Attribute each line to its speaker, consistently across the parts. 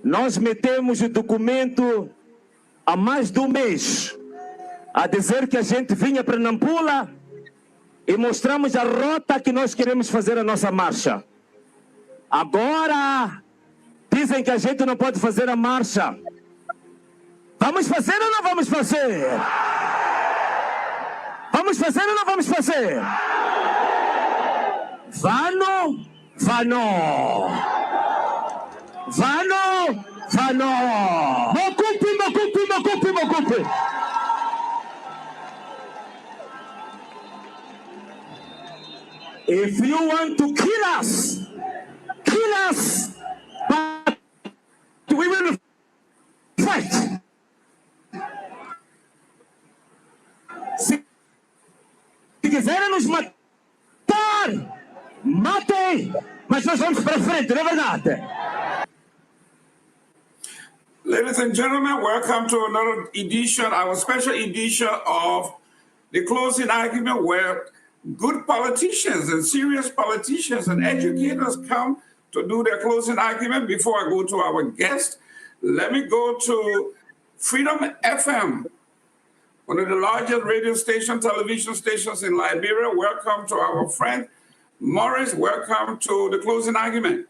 Speaker 1: Nós metemos o documento há mais de um mês a dizer que a gente vinha para Nampula e mostramos a rota que nós queremos fazer a nossa marcha. Agora dizem que a gente não pode fazer a marcha. Vamos fazer ou não vamos fazer? Vamos fazer ou não vamos fazer? Vano, vano. Vano, vano. Mokupi, mokupi, mokupi, mokupi. If you want to kill us, but we will fight. Se quiserem nos matar, matem, mas nós vamos para frente, não é verdade?
Speaker 2: Ladies and gentlemen, welcome to another edition, our special edition of the closing argument, where good politicians and serious politicians and educators come to do their closing argument. Before I go to our guest, let me go to Freedom FM, one of the largest radio station, television stations in Liberia. Welcome to our friend Morris. Welcome to the closing argument.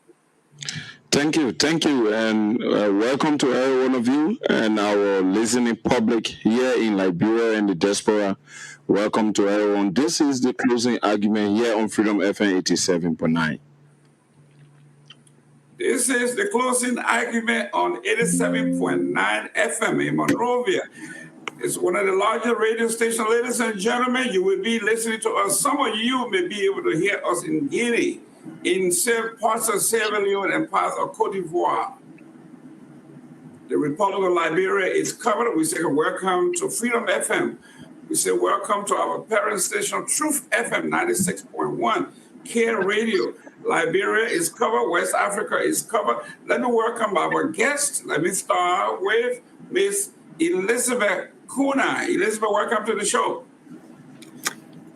Speaker 3: Thank you, and welcome to every one of you and our listening public here in Liberia and the diaspora. Welcome to everyone. This is the closing argument here on Freedom FM 87.9.
Speaker 2: This is the closing argument on 87.9 FM in Monrovia. It's one of the largest radio stations. Ladies and gentlemen, you will be listening to us. Some of you may be able to hear us in Guinea, in parts of Sierra Leone and parts of Cote d'Ivoire. The Republic of Liberia is covered. We say welcome to Freedom FM. We say welcome to our parent station, Truth FM 96.1, Care Radio. Liberia is covered. West Africa is covered. Let me welcome our guest. Let me start with Miss Elizabeth Kuna. Elizabeth, welcome to the show.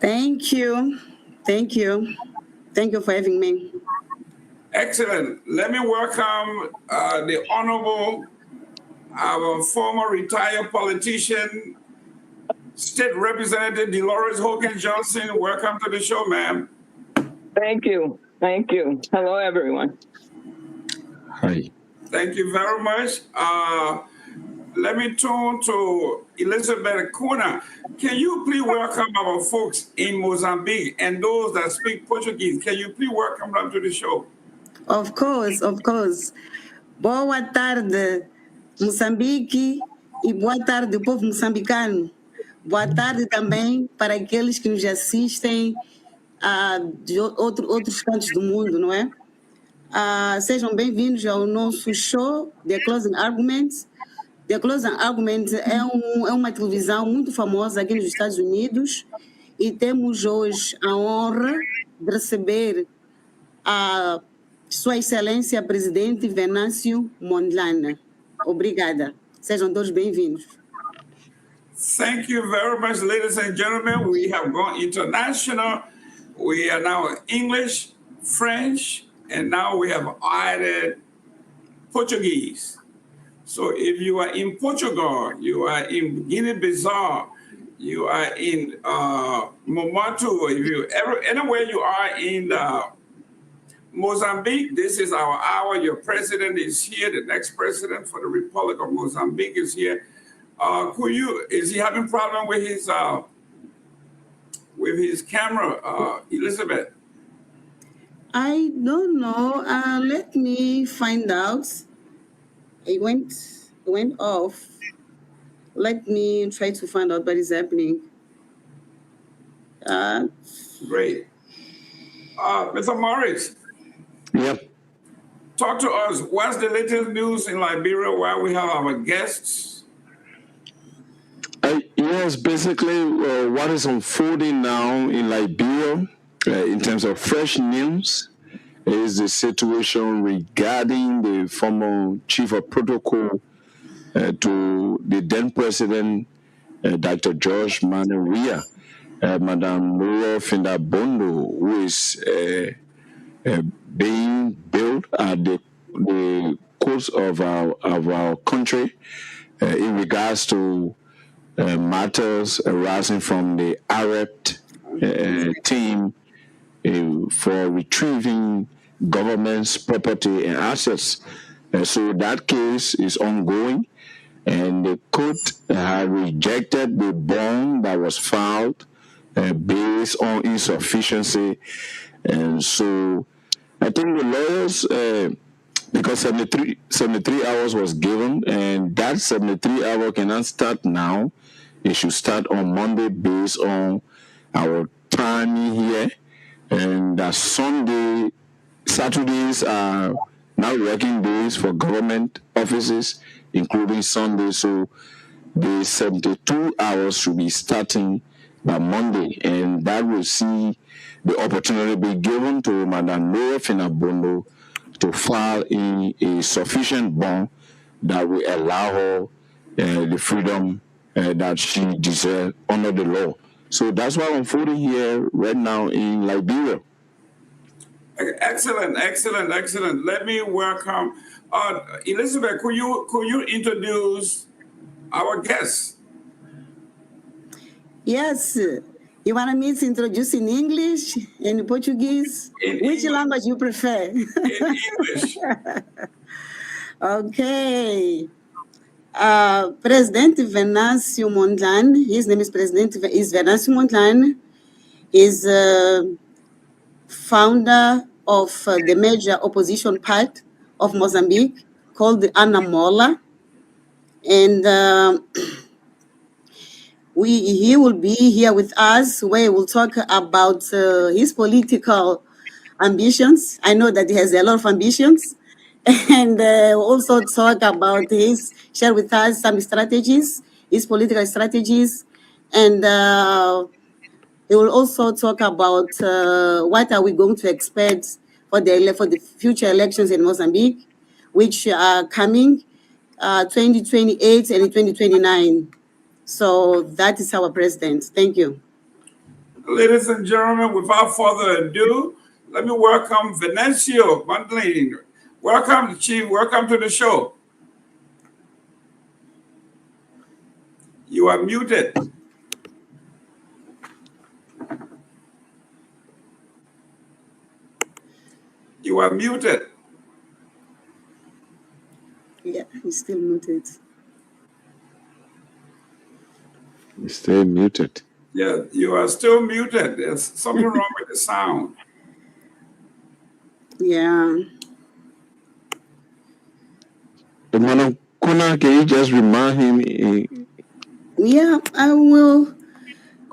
Speaker 4: Thank you. Thank you. Thank you for having me.
Speaker 2: Excellent. Let me welcome the Honorable, our former retired politician, State Representative Dolores Hogan Johnson. Welcome to the show, ma'am.
Speaker 5: Thank you. Thank you. Hello, everyone.
Speaker 3: Hi.
Speaker 2: Thank you very much. Let me turn to Elizabeth Kuna. Can you please welcome our folks in Mozambique and those that speak Portuguese? Can you please welcome them to the show?
Speaker 4: Of course, of course. Boa tarde, Moçambique, e boa tarde, povo moçambicano. Boa tarde também para aqueles que nos assistem de outros cantos do mundo, não é? Sejam bem-vindos ao nosso show, The Closing Arguments. The Closing Arguments é uma televisão muito famosa aqui nos Estados Unidos e temos hoje a honra de receber a Sua Excelência Presidente Venâncio Mondlane. Obrigada. Sejam todos bem-vindos.
Speaker 2: Thank you very much, ladies and gentlemen. We have gone international. We are now English, French, and now we have added Portuguese. So if you are in Portugal, you are in Guinea-Bissau, you are in Momato, anywhere you are in Mozambique, this is our hour. Your president is here. The next president for the Republic of Mozambique is here. Is he having problem with his camera, Elizabeth?
Speaker 4: I don't know. Let me find out. It went off. Let me try to find out what is happening.
Speaker 2: Great. Mr. Morris.
Speaker 3: Yep.
Speaker 2: Talk to us. What's the latest news in Liberia while we have our guests?
Speaker 3: Yes, basically what is unfolding now in Liberia in terms of fresh news is the situation regarding the former chief of protocol to the then president, Dr. George Manuel, Madam Nora Findabondo, who is being billed at the coast of our country in regards to matters arising from the Arab team for retrieving government's property and assets. So that case is ongoing, and the court had rejected the bond that was filed based on insufficiency. And so I think the lawyers, because 73 hours was given, and that 73 hour cannot start now. It should start on Monday based on our time here. And that Saturdays are now working days for government offices, including Sunday. So the 72 hours should be starting by Monday, and that will see the opportunity be given to Madam Noah Finabondo to file in a sufficient bond that will allow her the freedom that she deserves under the law. So that's why I'm voting here right now in Liberia.
Speaker 2: Excellent. Let me welcome Elizabeth. Could you introduce our guests?
Speaker 4: Yes. You want me to introduce in English, in Portuguese? Which language you prefer?
Speaker 2: In English.
Speaker 4: Okay. President Venâncio Mondlane, his name is Venâncio Mondlane, is founder of the major opposition party of Mozambique called the Anamola. And he will be here with us, where we'll talk about his political ambitions. I know that he has a lot of ambitions. And also talk about share with us some strategies, his political strategies. And he will also talk about what are we going to expect for the future elections in Mozambique, which are coming 2028 and 2029. So that is our president. Thank you.
Speaker 2: Ladies and gentlemen, without further ado, let me welcome Venâncio Mondlane. Welcome, Chief. Welcome to the show. You are muted. You are muted.
Speaker 4: Yeah, he's still muted.
Speaker 3: He's still muted.
Speaker 2: Yeah, you are still muted. There's something wrong with the sound.
Speaker 4: Yeah.
Speaker 3: Madam Kuna, can you just remind him?
Speaker 4: Yeah, I will.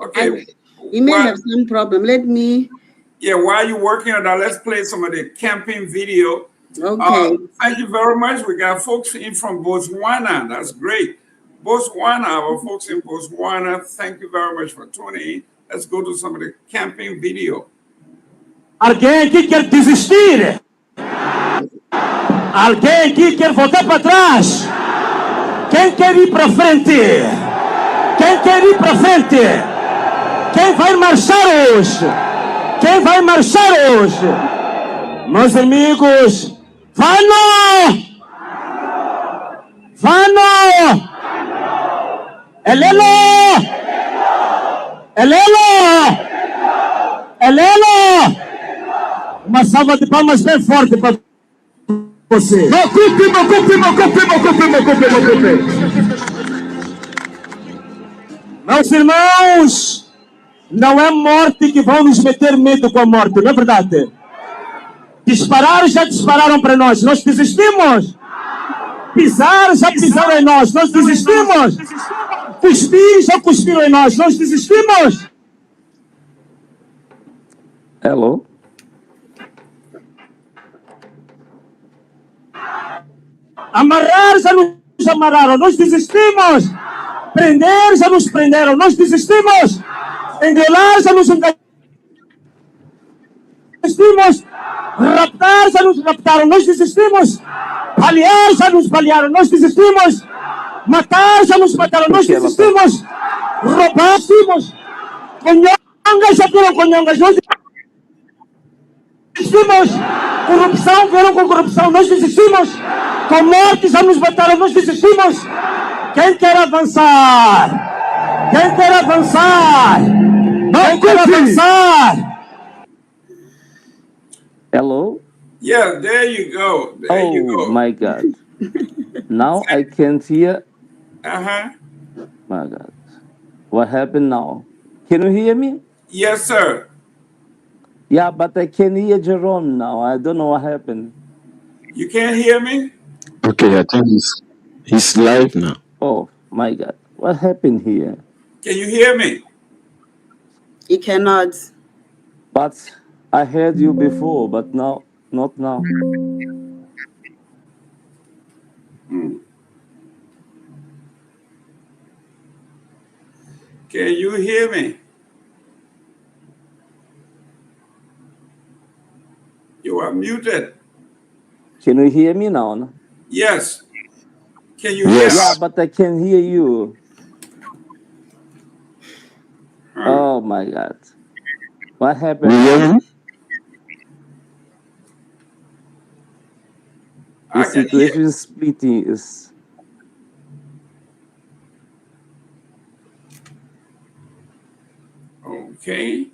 Speaker 2: Okay.
Speaker 4: He may have some problem. Let me.
Speaker 2: Yeah, while you're working on that, let's play some of the campaign video.
Speaker 4: Okay.
Speaker 2: Thank you very much. We got folks in from Botswana. That's great. Botswana, our folks in Botswana, thank you very much for tuning in. Let's go to some of the campaign video.
Speaker 1: Alguém aqui quer desistir? Alguém aqui quer voltar para trás? Quem quer ir para frente? Quem quer ir para frente? Quem vai marchar hoje? Quem vai marchar hoje? Meus amigos, vamos! Vamos! Elelo! Elelo! Elelo! Uma salva de palmas bem forte para você. Meus irmãos, não é morte que vão nos meter medo com a morte, não é verdade? Dispararam, já dispararam para nós. Nós desistimos. Pisar, já pisaram em nós. Nós desistimos. Cuspir, já cuspiram em nós. Nós desistimos.
Speaker 6: Hello.
Speaker 1: Amarrar, já nos amarraram. Nós desistimos. Prender, já nos prenderam. Nós desistimos. Engolar, já nos desistimos. Raptar, já nos raptaram. Nós desistimos. Balear, já nos balearam. Nós desistimos. Matar, já nos mataram. Nós desistimos. Roubar, desistimos. Conhangas, já foram conhangas. Nós desistimos. corrupção, vieram com corrupção. Nós desistimos. Com morte já nos mataram, nós desistimos. Quem quer avançar? Quem quer avançar? Quem quer avançar?
Speaker 6: Hello?
Speaker 2: Yeah, there you go. There you
Speaker 6: Oh
Speaker 2: go.
Speaker 6: my God. Now I can't hear.
Speaker 2: Uh-huh.
Speaker 6: My God. What happened now? Can you hear me?
Speaker 2: Yes, sir.
Speaker 6: Yeah, but I can hear Jerome now. I don't know what happened.
Speaker 2: You can't hear me?
Speaker 3: Okay, I think he's live now.
Speaker 6: Oh my God. What happened here?
Speaker 2: Can you hear me?
Speaker 4: He cannot.
Speaker 6: But I heard you before, but now, not now.
Speaker 2: Can you hear me? You are muted.
Speaker 6: Can you hear me now?
Speaker 2: Yes. Can you hear
Speaker 3: Yes.
Speaker 6: Yeah,
Speaker 2: us?
Speaker 6: but I can hear you. Oh my God. What happened?
Speaker 3: You hear
Speaker 6: now?
Speaker 3: him?
Speaker 2: I
Speaker 6: The
Speaker 2: can hear.
Speaker 6: situation is splitting. Is
Speaker 2: Okay.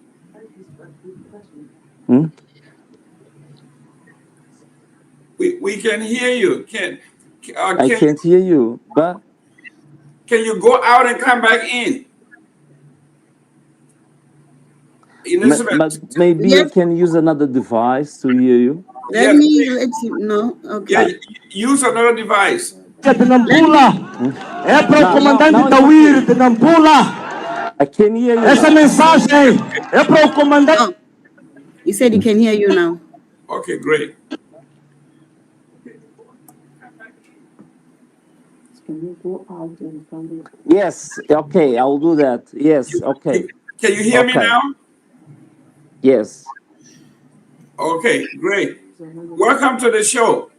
Speaker 2: We can hear you.
Speaker 6: I can't hear you, but
Speaker 2: Can you go out and come back in? Elizabeth.
Speaker 6: maybe I
Speaker 4: Yes.
Speaker 6: can use another device to hear you.
Speaker 4: Let
Speaker 2: Yes,
Speaker 4: me
Speaker 2: please.
Speaker 4: let him know. Okay.
Speaker 2: Yeah, use another device.
Speaker 1: De Nampula. É para o
Speaker 6: Não,
Speaker 1: comandante
Speaker 6: não,
Speaker 1: Tawir de Nampula.
Speaker 6: I can hear you
Speaker 1: Essa
Speaker 6: now.
Speaker 1: mensagem é para o comandante.
Speaker 4: Oh, he said he can hear you now.
Speaker 2: Okay, great.
Speaker 6: Yes, okay, I'll do that. Yes, okay.
Speaker 2: Can you hear me
Speaker 6: Okay.
Speaker 2: now?
Speaker 6: Yes.
Speaker 2: Okay, great. Welcome to the show.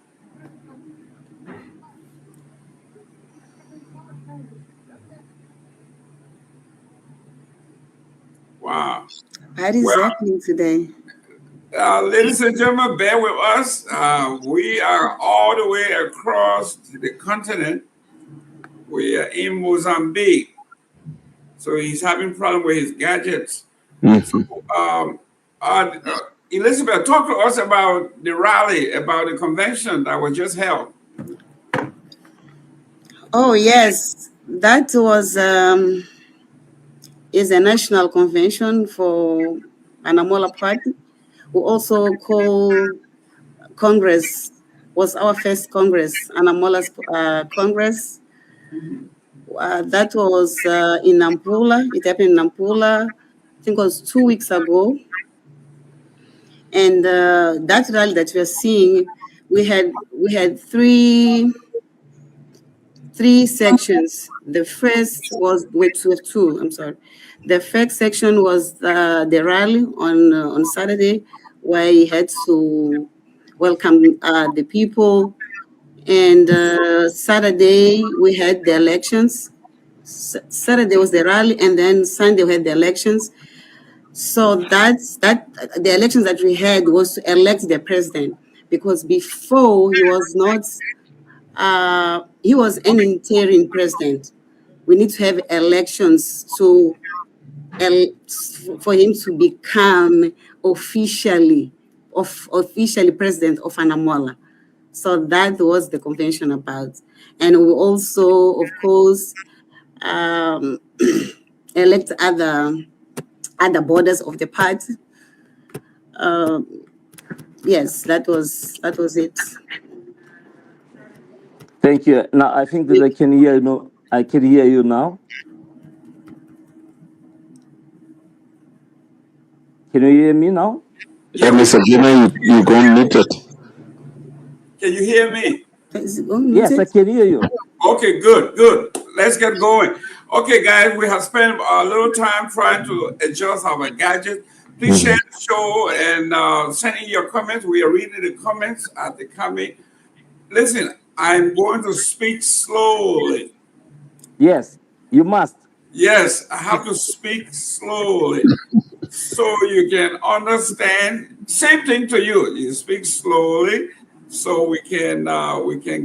Speaker 2: Wow.
Speaker 4: What is
Speaker 2: Well,
Speaker 4: happening today?
Speaker 2: ladies and gentlemen, bear with us. We are all the way across the continent. We are in Mozambique. So he's having problem with his gadgets.
Speaker 3: Mhm.
Speaker 2: Elizabeth, talk to us about the rally, about the convention that was just held.
Speaker 4: Oh yes, that was is a national convention for Anamola Party. We also call Congress, was our first Congress, Anamola's Congress. That was in Nampula. It happened in Nampula. I think it was 2 weeks ago. And that rally that we are seeing, we had three sections. The first was we have two. I'm sorry. The first section was the rally on Saturday, where he had to welcome the people. And Saturday we had the elections. Saturday was the rally, and then Sunday we had the elections. So that's the elections that we had was to elect the president, because before he was not. He was an interim president. We need to have elections for him to become officially president of Anamola. So that was the convention about. And we also, of course, elect other borders of the party. Yes, that was it.
Speaker 6: Thank you. Now I think that I can hear you. No, I can hear you now. Can you hear me now?
Speaker 3: Yeah, Mr. Gina, you go muted.
Speaker 2: Can you hear me?
Speaker 4: Is it going
Speaker 6: Yes, I
Speaker 4: muted?
Speaker 6: can hear you.
Speaker 2: Okay, good. Let's get going. Okay, guys, we have spent a little time trying to adjust our gadgets. Please share the show and send in your comments. We are reading the comments at the comment. Listen, I'm going to speak slowly.
Speaker 6: Yes, you must.
Speaker 2: Yes, I have to speak slowly. so you can understand. Same thing to you. You speak slowly so we can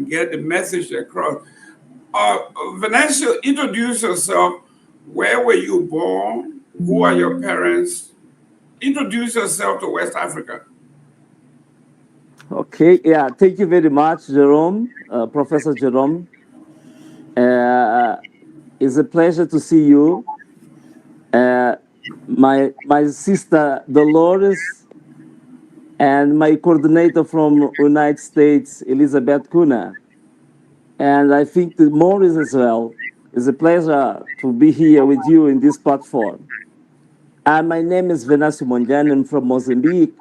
Speaker 2: get the message across. Venâncio, introduce yourself. Where were you born? Who are your parents? Introduce yourself to West Africa.
Speaker 6: Okay, yeah, thank you very much, Jerome, Professor Jerome. It's a pleasure to see you. My sister Dolores and my coordinator from United States, Elizabeth Kuna. And I think the Maurice as well. It's a pleasure to be here with you in this platform. And my name is Venâncio Mondlane. I'm from Mozambique.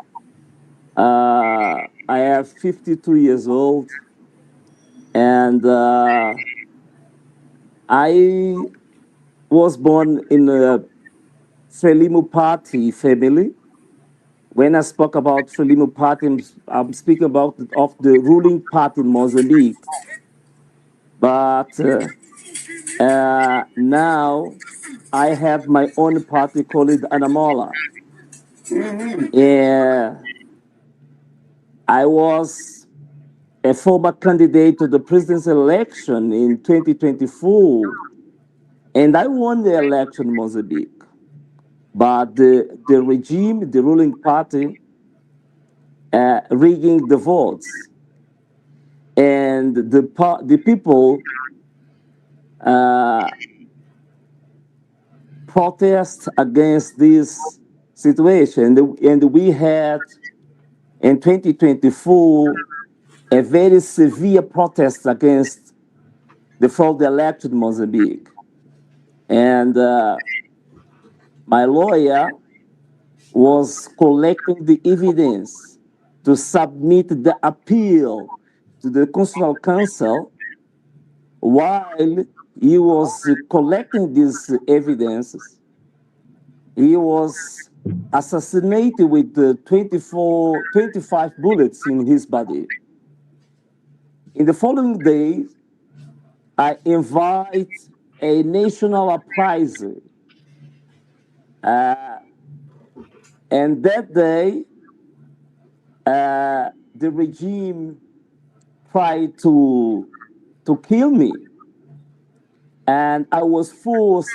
Speaker 6: I am 52 years old. And I was born in a Frelimo Party family. When I spoke about Frelimo Party, I'm speaking about of the ruling party in Mozambique. But now I have my own party called Anamola. I was a former candidate to the president's election in 2024, and I won the election in Mozambique. But the regime, the ruling party, rigging the votes, and the people protest against this situation. And we had in 2024 a very severe protest against the fraud election in Mozambique. And my lawyer was collecting the evidence to submit the appeal to the Constitutional Council. While he was collecting these evidences, he was assassinated with 25 bullets in his body. In the following day, I invite a national uprising. And that day, the regime tried to kill me. And I was forced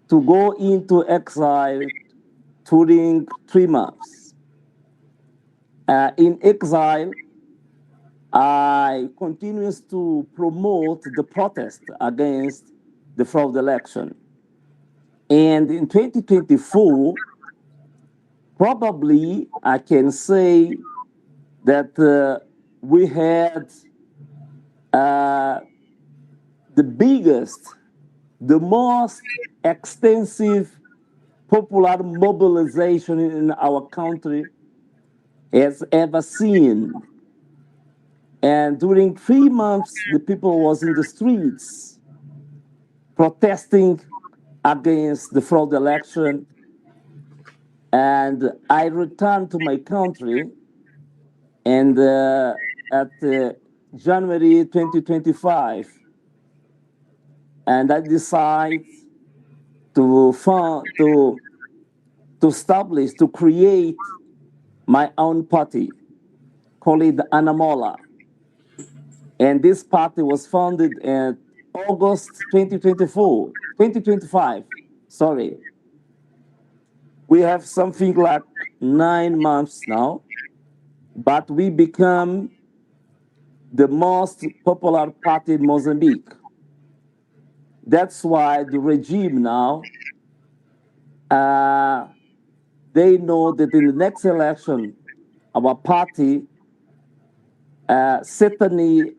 Speaker 6: to go into exile during 3 months. In exile, I continues to promote the protest against the fraud election. And in 2024, probably I can say that we had the biggest, the most extensive popular mobilization in our country has ever seen. And during 3 months, the people was in the streets protesting against the fraud election. And I returned to my country, and at January 2025, and I decided to establish, to create my own party called Anamola. And this party was founded in August 2025, sorry. We have something like 9 months now, but we become the most popular party in Mozambique. That's why the regime now, they know that in the next election, our party, certainly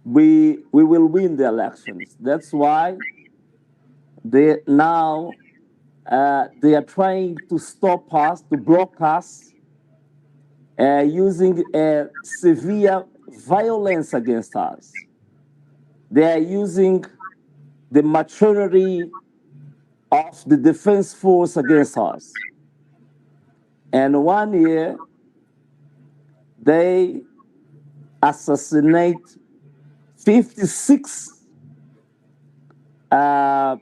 Speaker 6: we will win the elections. That's why they now they are trying to stop us, to block us, using severe violence against us. They are using the machinery of the defense force against us. And 1 year, they assassinate 56 our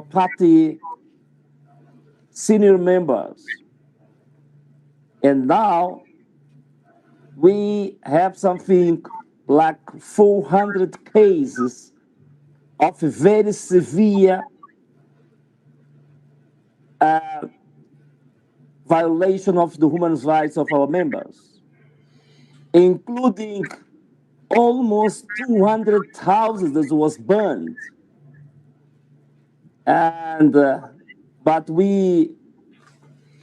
Speaker 6: party senior members. And now we have something like 400 cases of very severe violation of the human rights of our members, including almost 200,000 that was burned. And but we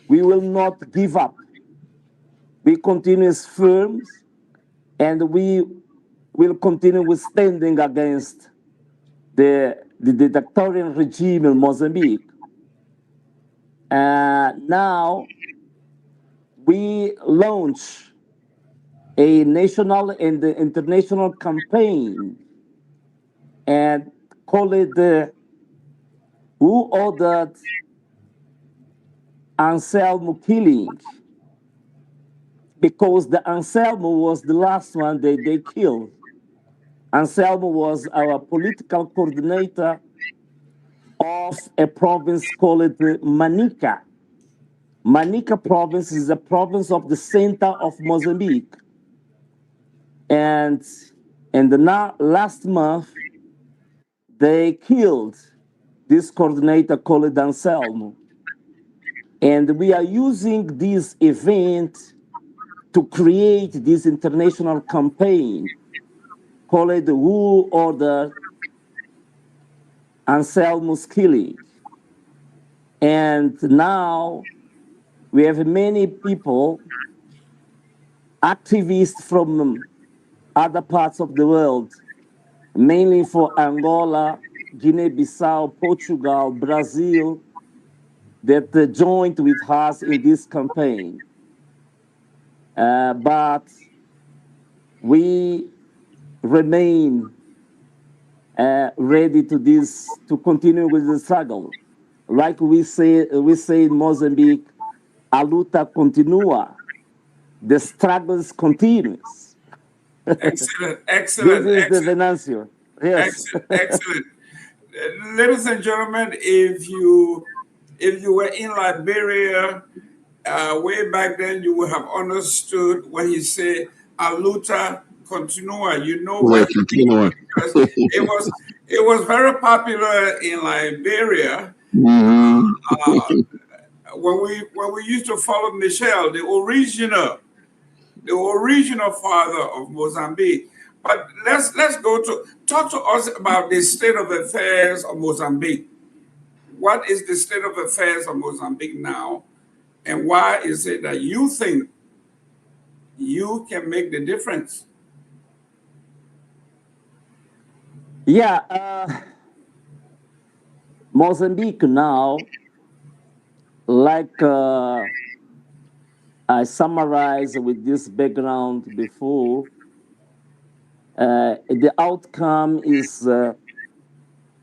Speaker 6: will not give up. We continue firm, and we will continue with standing against the dictatorial regime in Mozambique. Now we launch a national and international campaign and call it the Who Ordered Anselmo Killing, because the Anselmo was the last one they killed. Anselmo was our political coordinator of a province called Manica. Manica province is a province of the center of Mozambique. And in the last month, they killed this coordinator called Anselmo. And we are using this event to create this international campaign called Who Ordered Anselmo's Killing. And now we have many people, activists from other parts of the world, mainly for Angola, Guinea-Bissau, Portugal, Brazil, that joined with us in this campaign. But we remain ready to continue with the struggle. Like we say in Mozambique, a luta continua. The struggles continues.
Speaker 2: Excellent, excellent.
Speaker 6: This is
Speaker 2: excellent.
Speaker 6: the Venâncio. Yes.
Speaker 2: Excellent, excellent. Ladies and gentlemen, if you were in Liberia way back then, you would have understood when he said "a luta continua." You know what it was very popular in Liberia. When we used to follow Michel, the original father of Mozambique. But let's talk to us about the state of affairs of Mozambique. What is the state of affairs of Mozambique now, and why is it that you think you can make the difference?
Speaker 6: Yeah, Mozambique now, like I summarized with this background before, the outcome is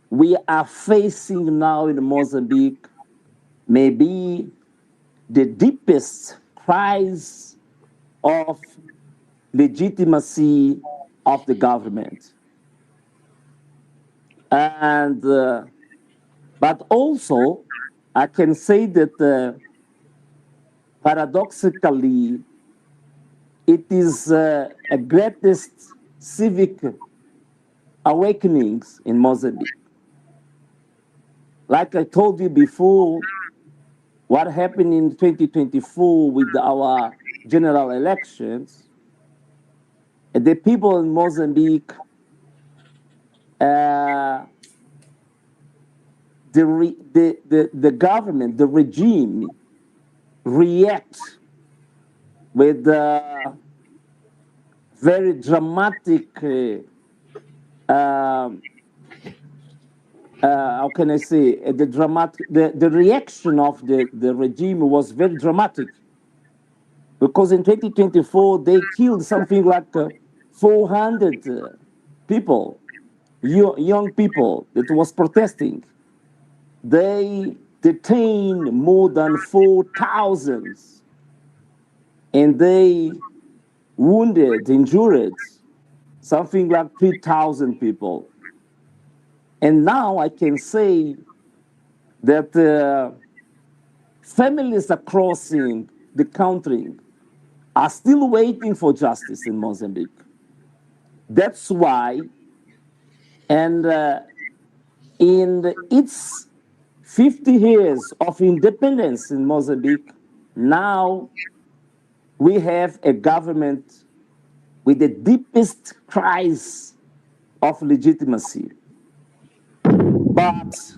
Speaker 6: we are facing now in Mozambique maybe the deepest crisis of legitimacy of the government. And but also I can say that paradoxically it is a greatest civic awakenings in Mozambique. Like I told you before, what happened in 2024 with our general elections, the people in Mozambique, the government, the regime, react with very dramatic, how can I say, the reaction of the regime was very dramatic. Because in 2024, they killed something like 400 people, young people that was protesting. They detained more than 4,000, and they wounded, injured something like 3,000 people. And now I can say that families across the country are still waiting for justice in Mozambique. That's why, and in its 50 years of independence in Mozambique, now we have a government with the deepest crisis of legitimacy. But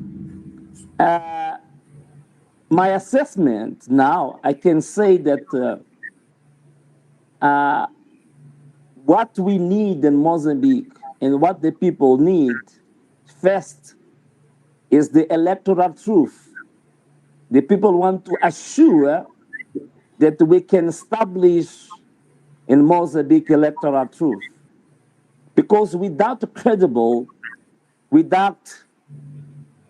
Speaker 6: my assessment now, I can say that what we need in Mozambique and what the people need first is the electoral truth. The people want to assure that we can establish in Mozambique electoral truth. Because without credible, without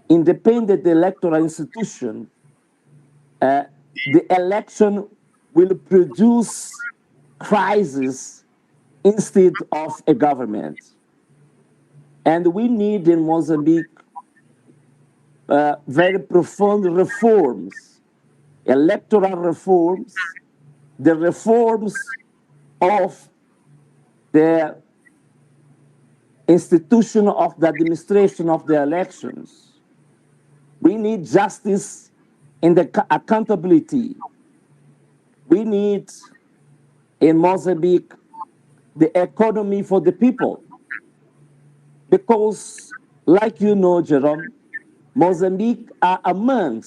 Speaker 6: independent electoral institution, the election will produce crisis instead of a government. And we need in Mozambique very profound reforms, electoral reforms, the reforms of the institution of the administration of the elections. We need justice and the accountability. We need in Mozambique the economy for the people. Because, like you know, Jerome, Mozambique are among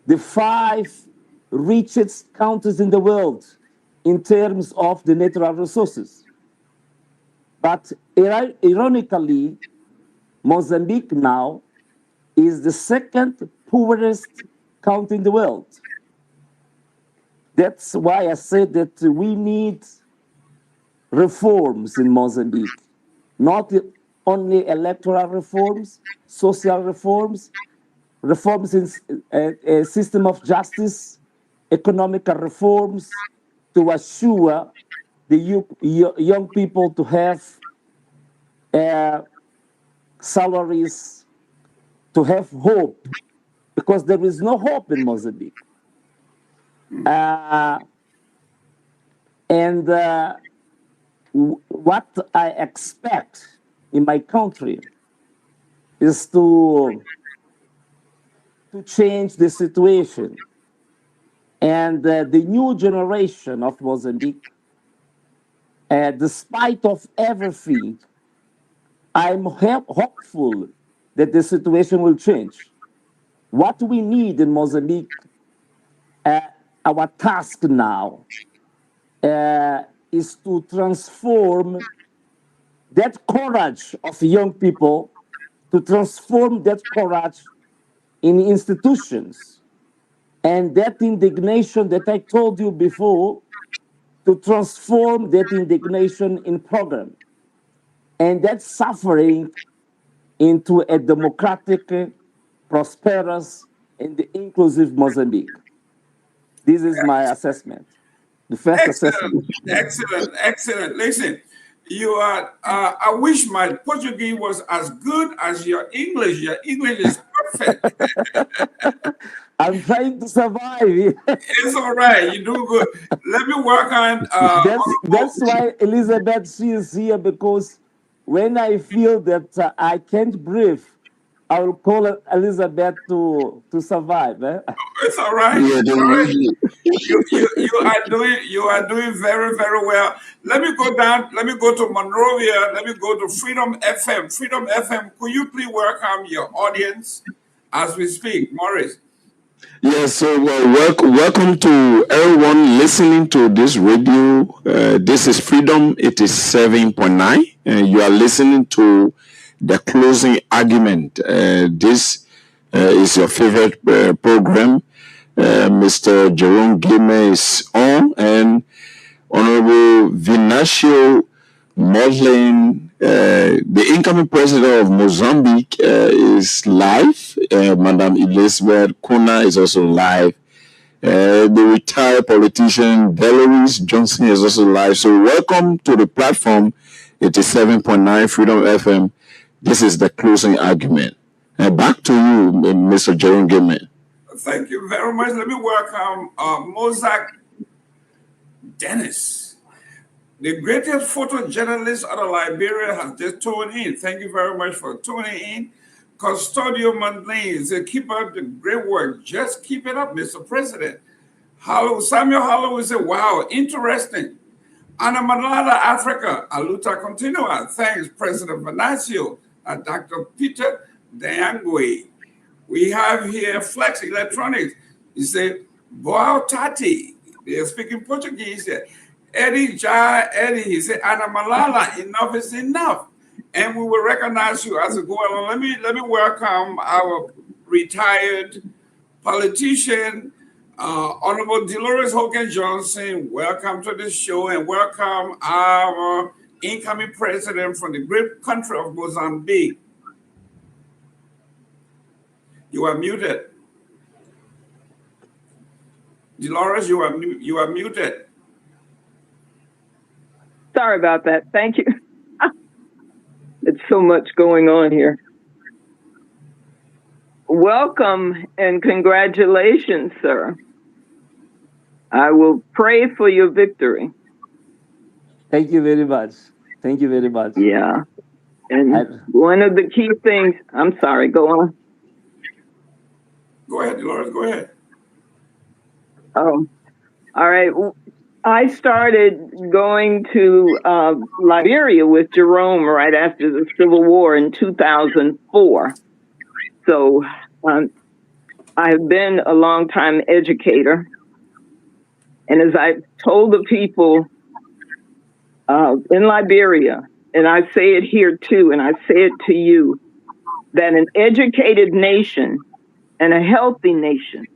Speaker 6: the 5 richest countries in the world in terms of the natural resources. But ironically, Mozambique now is the 2nd poorest country in the world. That's why I said that we need reforms in Mozambique, not only electoral reforms, social reforms, reforms in a system of justice, economic reforms to assure the young people to have salaries, to have hope, because there is no hope in Mozambique. What I expect in my country is to change the situation. And the new generation of Mozambique, despite of everything, I'm hopeful that the situation will change. What we need in Mozambique, our task now, is to transform that courage of young people, to transform that courage in institutions, and that indignation that I told you before, to transform that indignation in program, and that suffering into a democratic, prosperous, and inclusive Mozambique. This is my assessment. The first assessment.
Speaker 2: Excellent. Listen, you are. I wish my Portuguese was as good as your English. Your English is perfect.
Speaker 6: I'm trying to survive.
Speaker 2: It's all right. You do good. Let me work on.
Speaker 6: That's why Elizabeth, she is here, because when I feel that I can't breathe, I will call Elizabeth to survive.
Speaker 2: It's all right.
Speaker 3: Yeah,
Speaker 2: It's all right. You are doing very, very well. Let me go down. Let me go to Monrovia. Let me go to Freedom FM. Freedom FM. Could you please welcome your audience as we speak, Maurice?
Speaker 3: Yes, so welcome to everyone listening to this radio. This is Freedom 87.9, and you are listening to the closing argument. This is your favorite program. Mr. Jerome Gime is on, and Honorable Venâncio Mondlane, the incoming president of Mozambique, is live. Madam Elizabeth Kuna is also live. The retired politician Delores Johnson is also live. So welcome to the platform. It is 7.9 Freedom FM. This is the closing argument. Back to you, Mr. Jerome Gime.
Speaker 2: Thank you very much. Let me welcome Mozak Dennis. The greatest photojournalist out of Liberia has just tuned in. Thank you very much for tuning in. Custodio Mondlane said, keep up the great work. Just keep it up, Mr. President. Samuel Holloway said, wow, interesting. Anna Malala, Africa, Aluta Continua. Thanks, President Venâncio, Dr. Peter Dayangwe. We have here Flex Electronics. He said, Boa Tati. They are speaking Portuguese here. Eddie Jai Eddie, he said, Anna Malala, enough is enough. And we will recognize you as we go along. Let me welcome our retired politician, Honorable Dolores Hogan Johnson. Welcome to the show, and welcome our incoming president from the great country of Mozambique. You are muted. Dolores, you are muted.
Speaker 5: Sorry about that. Thank you. It's so much going on here. Welcome and congratulations, sir. I will pray for your victory.
Speaker 6: Thank you very much. Thank you very much.
Speaker 5: Yeah. And one of the key things, I'm sorry, go on.
Speaker 2: Go ahead, Dolores, go ahead.
Speaker 5: Oh, all right. I started going to Liberia with Jerome right after the Civil War in 2004. So I have been a long-time educator. And as I told the people in Liberia, and I say it here too, and I say it to you, that an educated nation and a healthy nation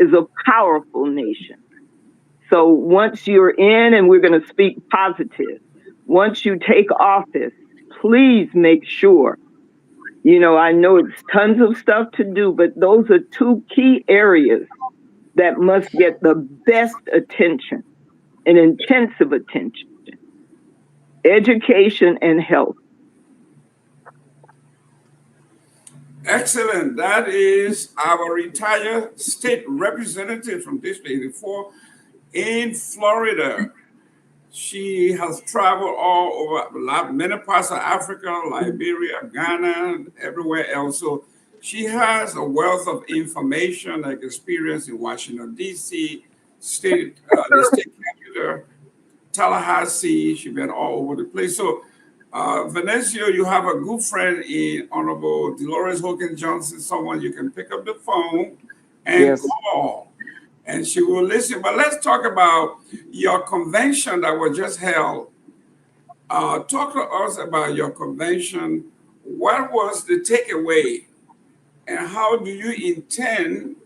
Speaker 5: is a powerful nation. So once you're in, and we're going to speak positive, once you take office, please make sure, I know it's tons of stuff to do, but those are two key areas that must get the best attention and intensive attention: education and health.
Speaker 2: Excellent. That is our retired state representative from District 84 in Florida. She has traveled all over many parts of Africa, Liberia, Ghana, everywhere else. So she has a wealth of information, like experience in Washington, D.C., the state capital, Tallahassee. She's been all over the place. So Venâncio, you have a good friend in Honorable Dolores Hogan Johnson, someone you can pick up the phone and call, and she will listen. But let's talk about your convention that was just held. Talk to us about your convention. What was the takeaway, and how do you intend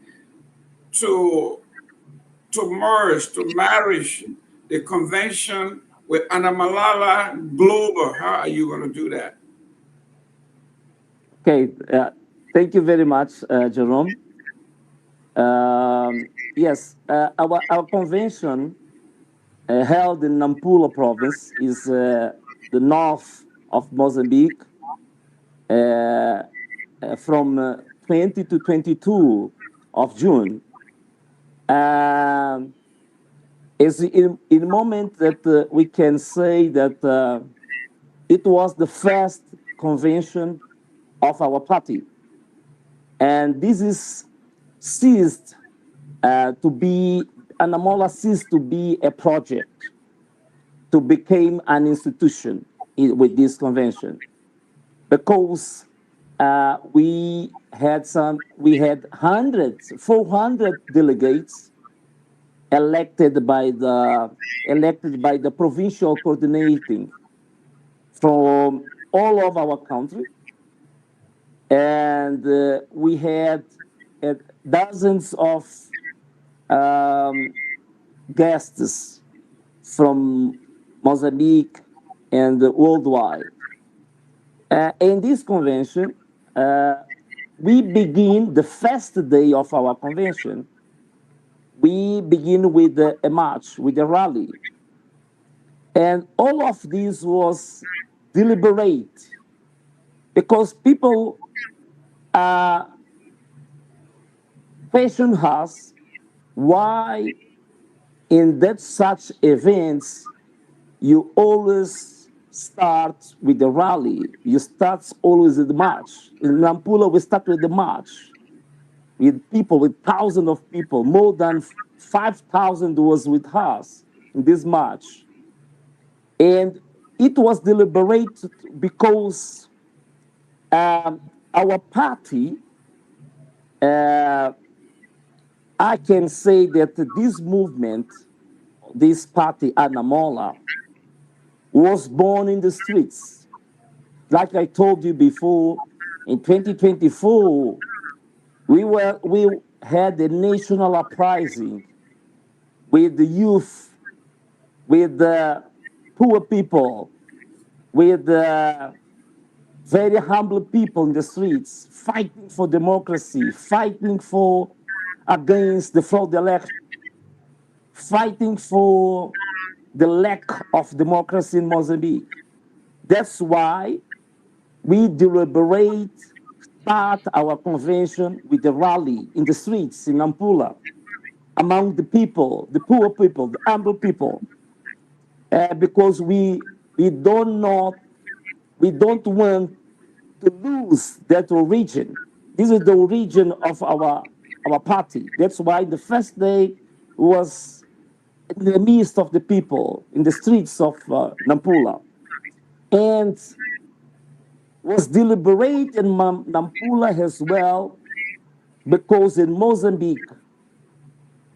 Speaker 2: to marry the convention with Anna Malala Global? How are you going to do that?
Speaker 6: Okay, thank you very much, Jerome. Yes, our convention held in Nampula province is the north of Mozambique from 20 to 22 of June. Is in a moment that we can say that it was the first convention of our party. And this is ceased to be, Anamola ceased to be a project, to become an institution with this convention. Because we had 400 delegates elected by the provincial coordinating from all of our country, and we had dozens of guests from Mozambique and worldwide. In this convention, we begin the first day of our convention. We begin with a march, with a rally. And all of this was deliberate because people question us why in that such events you always start with the rally. You start always with the march. In Nampula, we start with the march, with people, with thousands of people. More than 5,000 was with us in this march. And it was deliberated because our party, I can say that this movement, this party, Anamola, was born in the streets. Like I told you before, in 2024, we had a national uprising with the youth, with the poor people, with the very humble people in the streets, fighting for democracy, fighting for against the fraud election, fighting for the lack of democracy in Mozambique. That's why we deliberate, start our convention with a rally in the streets in Nampula, among the people, the poor people, the humble people, because we don't want to lose that origin. This is the origin of our party. That's why the first day was in the midst of the people, in the streets of Nampula, and was deliberate in Nampula as well, because in Mozambique,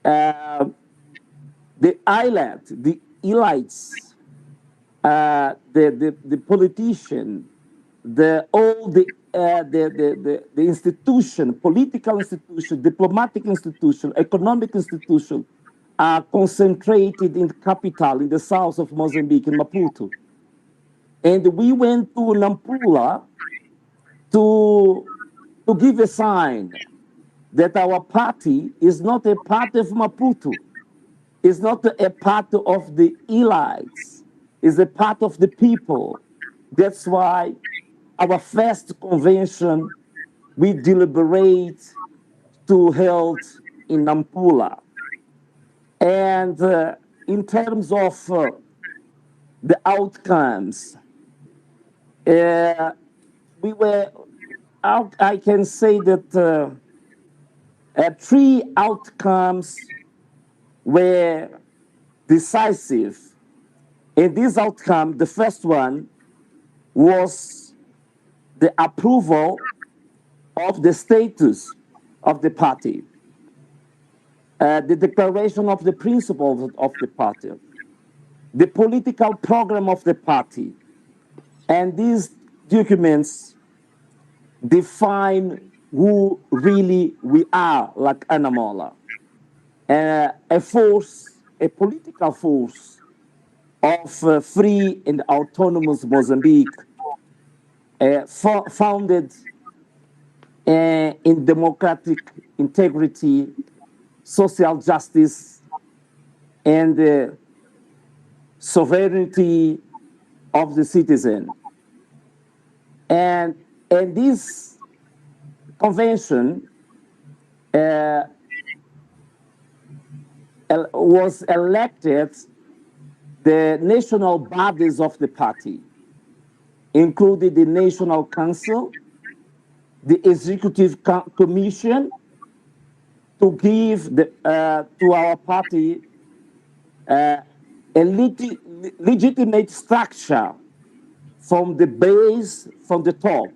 Speaker 6: the island, the elites, the politician, all the institution, political institution, diplomatic institution, economic institution, are concentrated in the capital, in the south of Mozambique, in Maputo. And we went to Nampula to give a sign that our party is not a part of Maputo, is not a part of the elites, is a part of the people. That's why our first convention, we deliberate to held in Nampula. And in terms of the outcomes, we were out, I can say that 3 outcomes were decisive. In this outcome, the first one was the approval of the status of the party, the declaration of the principles of the party, the political program of the party. And these documents define who really we are, like Anamola. A force, a political force of free and autonomous Mozambique, founded in democratic integrity, social justice, and sovereignty of the citizen. And this convention was elected the national bodies of the party, including the National Council, the Executive Commission, to give to our party a legitimate structure from the base, from the top.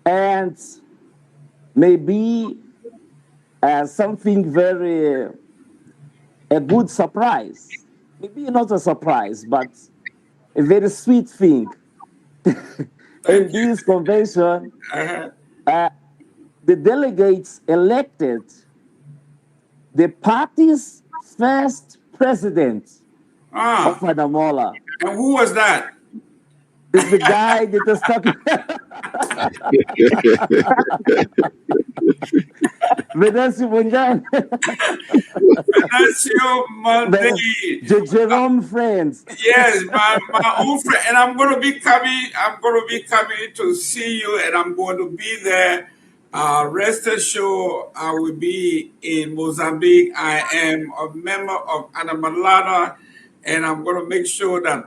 Speaker 6: And maybe something a good surprise, maybe not a surprise, but a very sweet thing. In this convention, the delegates elected the party's first president of Anamola.
Speaker 2: And who was that?
Speaker 6: It's the guy that was talking. Venâncio Mondlane.
Speaker 2: Venâncio Mondlane.
Speaker 6: Jerome friends.
Speaker 2: Yes, my own friend. And I'm going to be coming to see you, and I'm going to be there Rest assured, I will be in Mozambique. I am a member of Anamalada, and I'm going to make sure that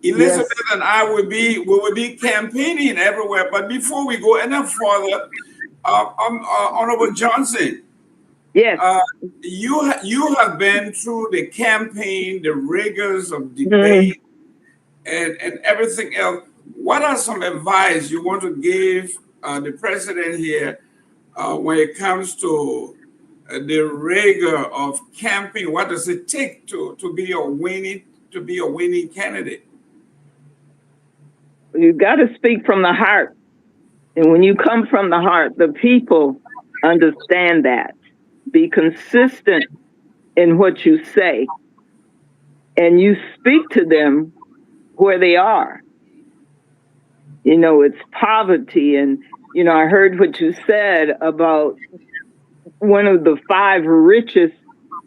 Speaker 2: Elizabeth and I will be campaigning everywhere. But before we go any further, Honorable Johnson,
Speaker 5: Yes.
Speaker 2: you have been through the campaign, the rigors of debate, and everything else. What are some advice you want to give the president here when it comes to the rigor of campaign? What does it take to be a winning candidate?
Speaker 5: You've got to speak from the heart. And when you come from the heart, the people understand that. Be consistent in what you say. And you speak to them where they are. You know, it's poverty. And, you know, I heard what you said about one of the 5 richest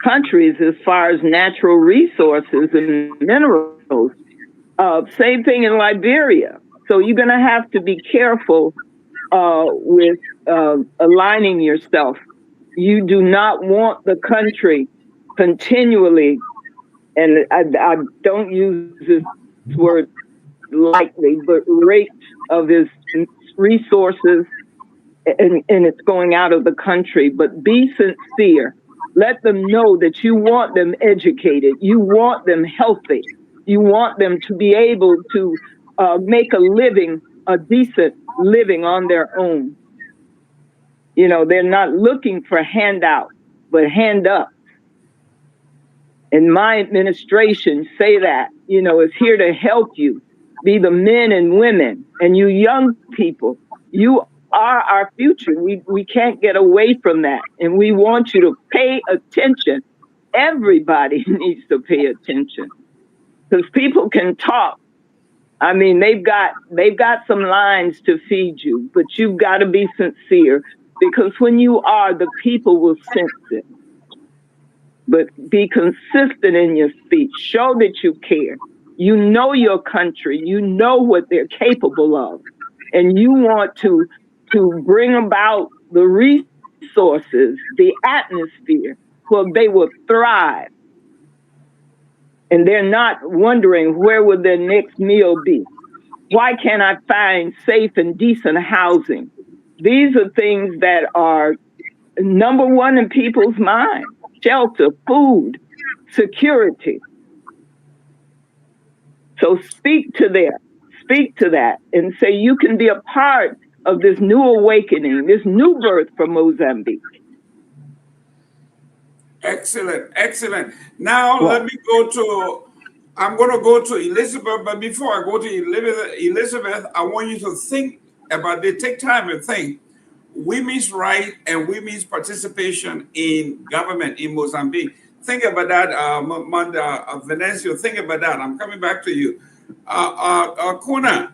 Speaker 5: countries as far as natural resources and minerals. Same thing in Liberia. So you're going to have to be careful with aligning yourself. You do not want the country continually, and I don't use this word lightly, but raped of its resources, and it's going out of the country. But be sincere. Let them know that you want them educated. You want them healthy. You want them to be able to make a living, a decent living on their own. You know, they're not looking for handout, but hand up. And my administration say that, you know, is here to help you be the men and women, and you young people, you are our future. We can't get away from that. And we want you to pay attention. Everybody needs to pay attention, because people can talk. I mean, they've got some lines to feed you, but you've got to be sincere, because when you are, the people will sense it. But be consistent in your speech. Show that you care. You know your country. You know what they're capable of. And you want to bring about the resources, the atmosphere, where they will thrive. And they're not wondering where will their next meal be. Why can't I find safe and decent housing? These are things that are number one in people's minds. Shelter, food, security. So speak to that and say you can be a part of this new awakening, this new birth for Mozambique.
Speaker 2: Excellent, excellent. Now let me I'm going to go to Elizabeth, but before I go to Elizabeth, I want you to think about it. Take time and think. Women's right and women's participation in government in Mozambique. Think about that, Venâncio. Think about that. I'm coming back to you. Kuna,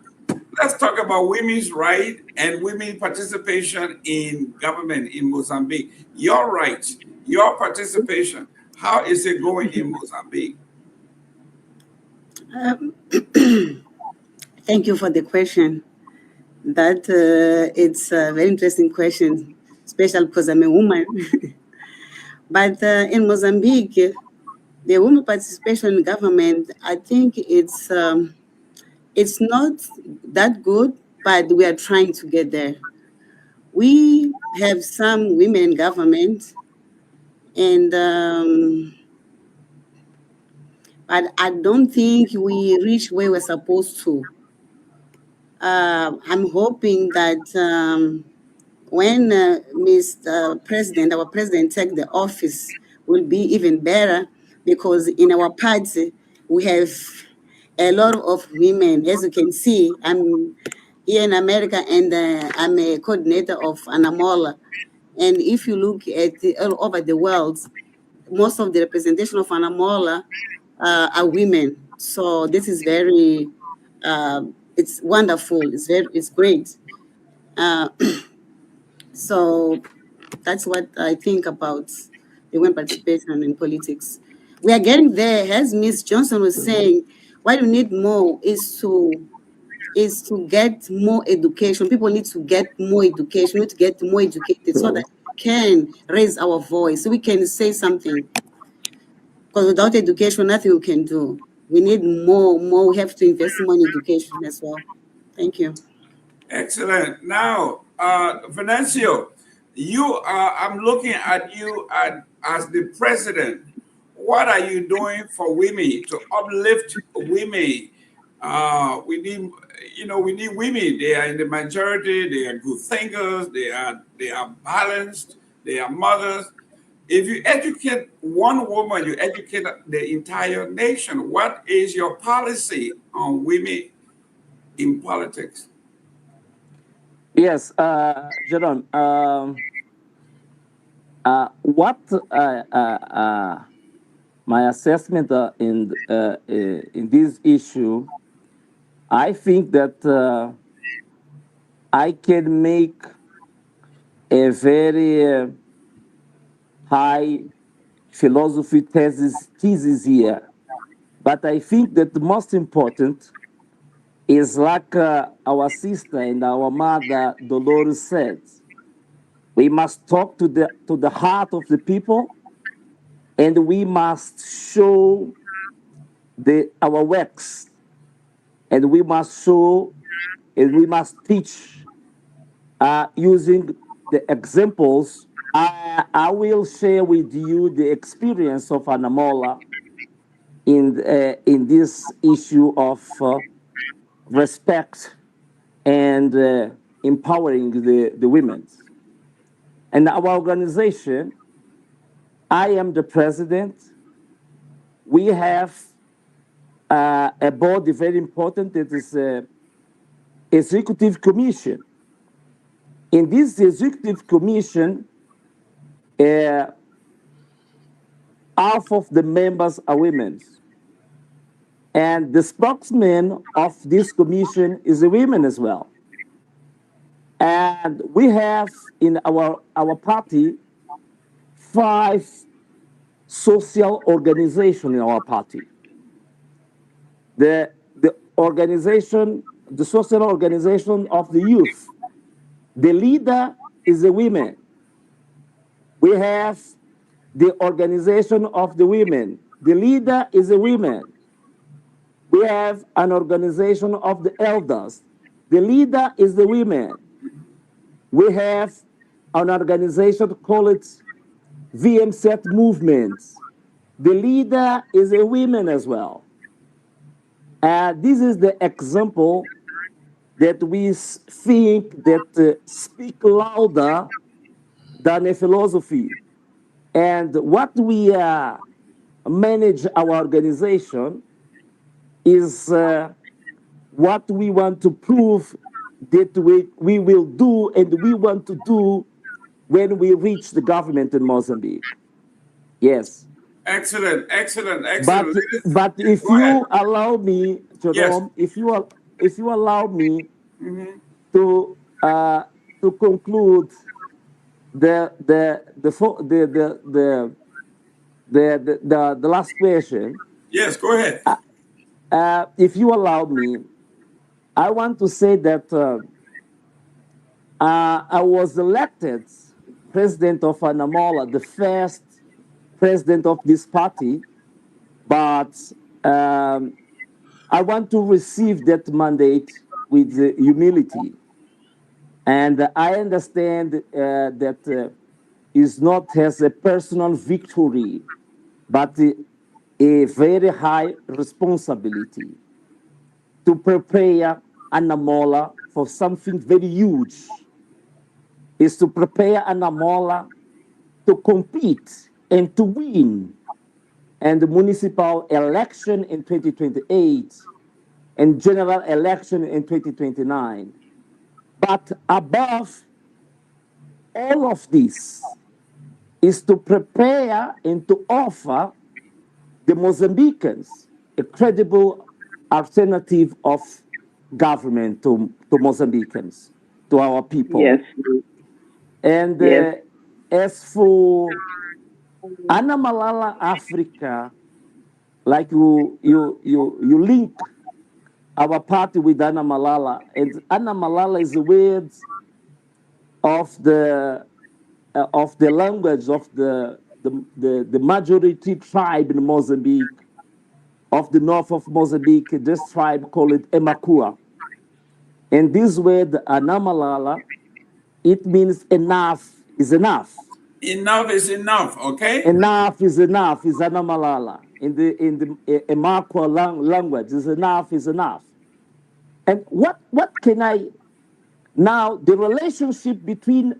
Speaker 2: let's talk about women's right and women's participation in government in Mozambique. Your rights, your participation. How is it going in Mozambique?
Speaker 4: Thank you for the question. That it's a very interesting question, especially because I'm a woman. But in Mozambique, the women participation in government, I think it's not that good, but we are trying to get there. We have some women in government, and but I don't think we reach where we're supposed to. I'm hoping that when Mr. President, our president, take the office, will be even better, because in our party we have a lot of women. As you can see, I'm here in America, and I'm a coordinator of Anamola. And if you look at all over the world, most of the representation of Anamola are women. So this is very, it's wonderful. It's great. So that's what I think about the women participation in politics. We are getting there. As Ms. Johnson was saying, what we need more is to is to get more education. People need to get more education, need to get more educated so that we can raise our voice, so we can say something. Because without education, nothing we can do. We need more. We have to invest more in education as well. Thank you.
Speaker 2: Excellent. Now, Venancio, I'm looking at you as the president. What are you doing for women to uplift women? We need, we need women. They are in the majority. They are good thinkers. They are balanced. They are mothers. If you educate one woman, you educate the entire nation. What is your policy on women in politics?
Speaker 6: Yes, Jerome. What my assessment in this issue, I think that I can make a very high philosophy thesis here, but I think that the most important is like our sister and our mother Dolores said. We must talk to the heart of the people, and we must show our works, and we must show, and we must teach using the examples. I will share with you the experience of Anamola in this issue of respect and empowering the women. And our organization, I am the president. We have a body very important that is executive commission. In this executive commission, half of the members are women. And the spokesman of this commission is a woman as well. And we have in our party 5 social organizations in our party. The organization, the social organization of the youth, the leader is a woman. We have the organization of the women. The leader is a woman. We have an organization of the elders. The leader is the women. We have an organization called VMSET Movements. The leader is a woman as well. This is the example that we think that speak louder than a philosophy. And what we manage our organization is what we want to prove that we will do and we want to do when we reach the government in Mozambique. Yes.
Speaker 2: Excellent.
Speaker 6: But if you allow me, Jerome,
Speaker 2: yes.
Speaker 6: if you allow me to conclude the last question.
Speaker 2: Yes, go ahead.
Speaker 6: If you allow me, I want to say that I was elected president of Anamola, the first president of this party, but I want to receive that mandate with humility. And I understand that it's not as a personal victory, but a very high responsibility to prepare Anamola for something very huge. Is to prepare Anamola to compete and to win and the municipal election in 2028 and general election in 2029. But above all of this is to prepare and to offer the Mozambicans a credible alternative of government to Mozambicans, to our people.
Speaker 5: Yes.
Speaker 6: And
Speaker 5: Yes.
Speaker 6: as for Anamalala Africa, like you link our party with Anna Malala, and Anna Malala is a word of the language of the majority tribe in Mozambique, of the north of Mozambique. This tribe called it Emakua. And this word, Anna Malala, it means enough is enough.
Speaker 2: Enough is enough, okay?
Speaker 6: Enough is enough is Anna Malala. In the Emakua language, is enough is enough. And what can I now, the relationship between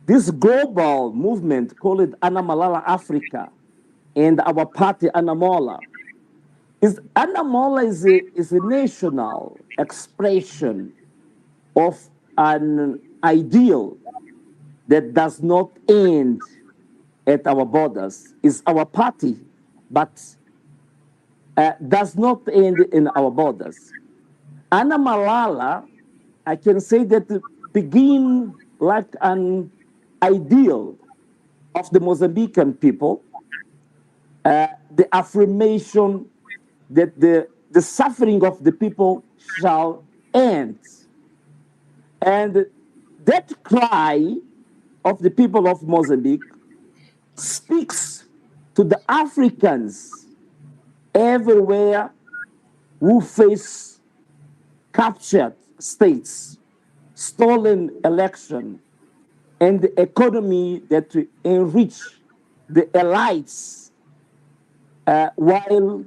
Speaker 6: this global movement called Anna Malala Africa and our party Anna Malala is a national expression of an ideal that does not end at our borders. Is our party, but does not end in our borders. Anna Malala, I can say that begin like an ideal of the Mozambican people, the affirmation that the suffering of the people shall end. And that cry of the people of Mozambique speaks to the Africans everywhere who face captured states, stolen election, and the economy that enrich the elites while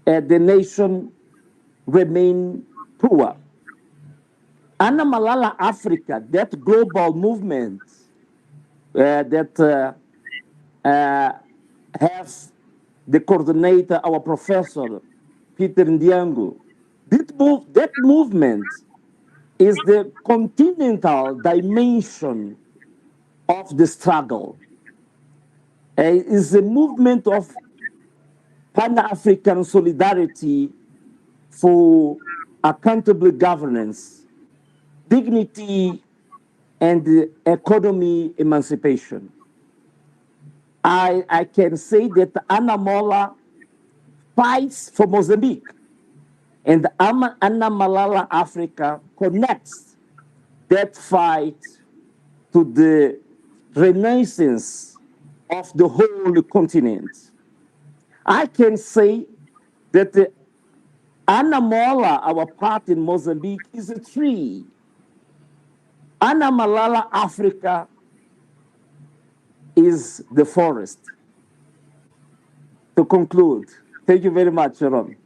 Speaker 6: the nation remain poor. Anna Malala Africa, that global movement that has the coordinator, our professor, Peter Ndiangu, that movement is the continental dimension of the struggle. It is a movement of Pan-African solidarity for accountable governance, dignity, and economy emancipation. I can say that Anna Malala fights for Mozambique, and Anna Malala Africa connects that fight to the renaissance of the whole continent. I can say that Anna Malala, our party in Mozambique, is a tree. Anna Malala Africa is the forest. To conclude, thank you very much, Jerome.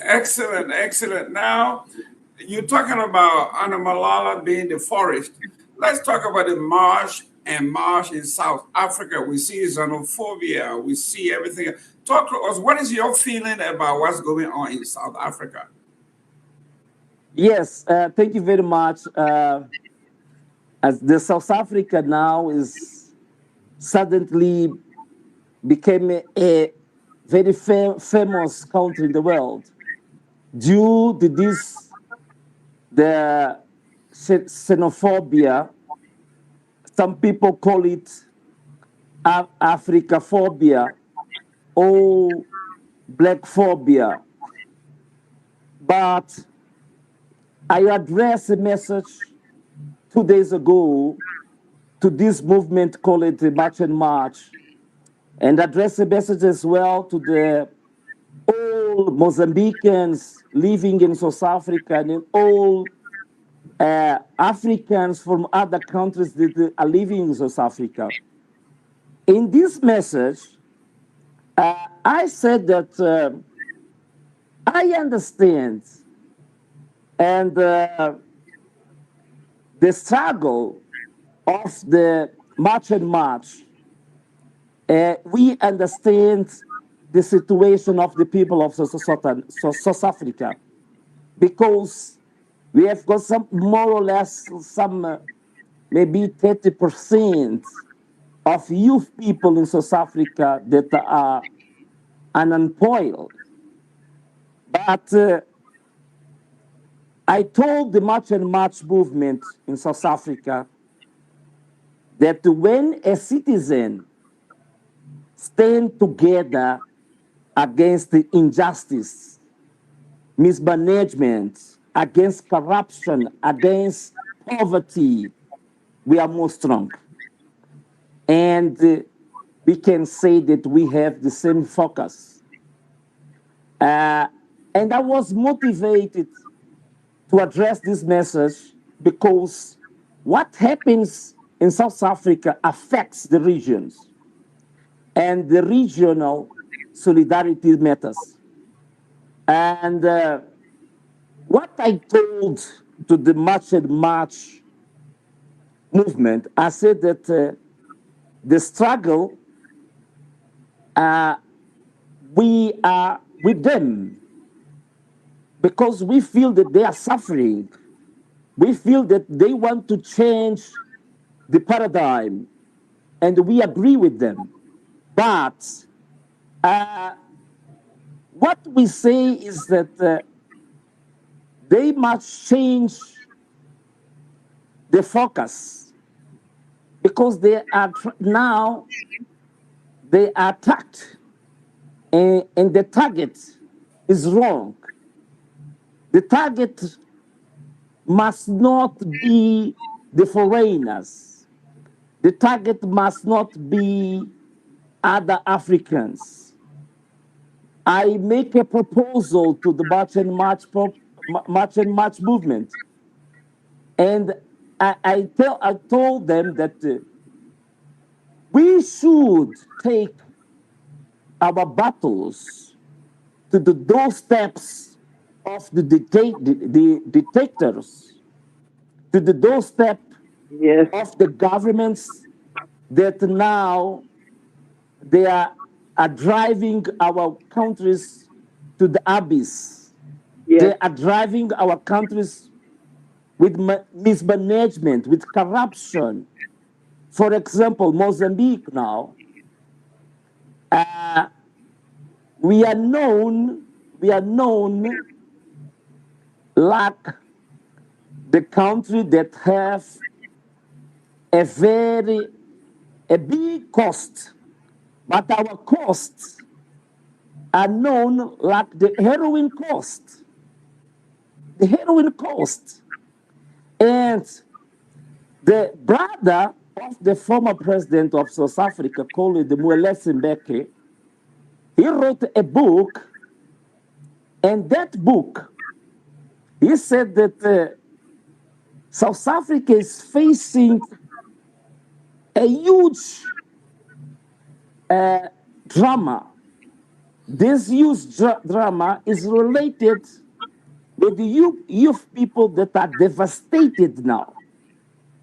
Speaker 2: Excellent, excellent. Now, you're talking about Anna Malala being the forest. Let's talk about the marsh and marsh in South Africa. We see xenophobia. We see everything. Talk to us. What is your feeling about what's going on in South Africa?
Speaker 6: Yes, thank you very much. As the South Africa now is suddenly became a very famous country in the world due to this, the xenophobia. Some people call it Africaphobia or black phobia. But I addressed a message 2 days ago to this movement called the March and March, and addressed a message as well to the all Mozambicans living in South Africa and all Africans from other countries that are living in South Africa. In this message, I said that I understand and the struggle of the March and March. We understand the situation of the people of South Africa because we have got some more or less some maybe 30% of youth people in South Africa that are unemployed. But I told the March and March movement in South Africa that when a citizen stand together against the injustice, mismanagement, against corruption, against poverty, we are more strong. And we can say that we have the same focus. And I was motivated to address this message because what happens in South Africa affects the regions, and the regional solidarity matters. And what I told to the March and March movement, I said that the struggle, we are with them because we feel that they are suffering. We feel that they want to change the paradigm, and we agree with them. But what we say is that they must change the focus because they are now they are attacked, and the target is wrong. The target must not be the foreigners. The target must not be other Africans. I make a proposal to the March and March movement, and I told them that we should take our battles to the doorsteps of the dictators, to the doorstep of the governments that now they are driving our countries to the abyss. They are driving our countries with mismanagement, with corruption. For example, Mozambique now, we are known like the country that have a big cost, but our costs are known like the heroin cost. The heroin cost. And the brother of the former president of South Africa, called Mondlane Mbeki, he wrote a book, and that book, he said that South Africa is facing a huge drama. This huge drama is related with the youth people that are devastated now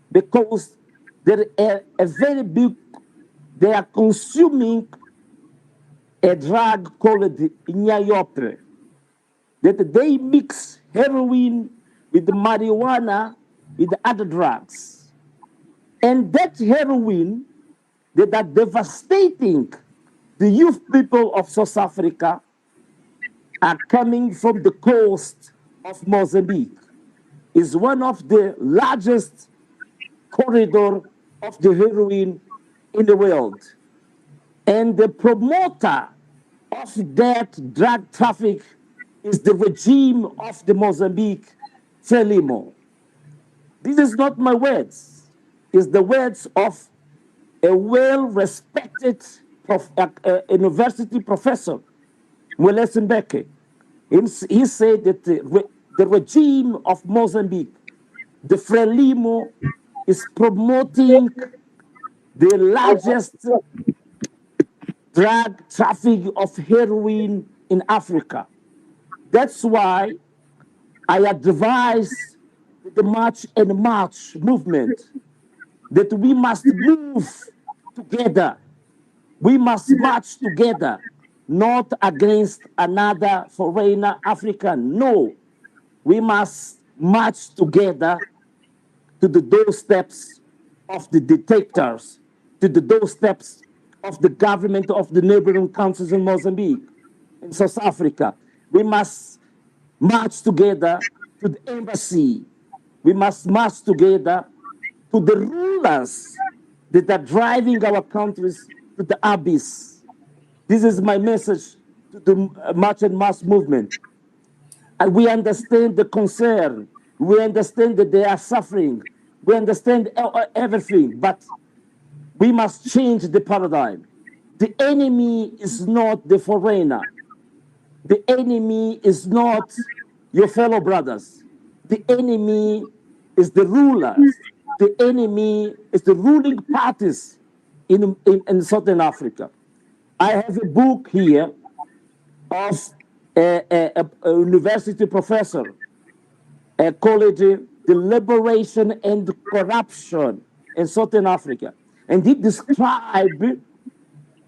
Speaker 6: because there are a very big, they are consuming a drug called Nyayope, that they mix heroin with marijuana, with other drugs. And that heroin that are devastating the youth people of South Africa are coming from the coast of Mozambique. Is one of the largest corridor of the heroin in the world. And the promoter of that drug traffic is the regime of the Mozambique, Frelimo. This is not my words. It's the words of a well-respected university professor, Mondlane Mbeki. He said that the regime of Mozambique, the Frelimo, is promoting the largest drug traffic of heroin in Africa. That's why I advise the March and March movement that we must move together. We must march together, not against another foreigner African. No, we must march together to the doorsteps of the dictators, to the doorsteps of the government of the neighboring countries in Mozambique, in South Africa. We must march together to the embassy. We must march together to the rulers that are driving our countries to the abyss. This is my message to the March and March movement. We understand the concern. We understand that they are suffering. We understand everything, but we must change the paradigm. The enemy is not the foreigner. The enemy is not your fellow brothers. The enemy is the rulers. The enemy is the ruling parties in Southern Africa. I have a book here of a university professor called The Liberation and Corruption in Southern Africa. And he described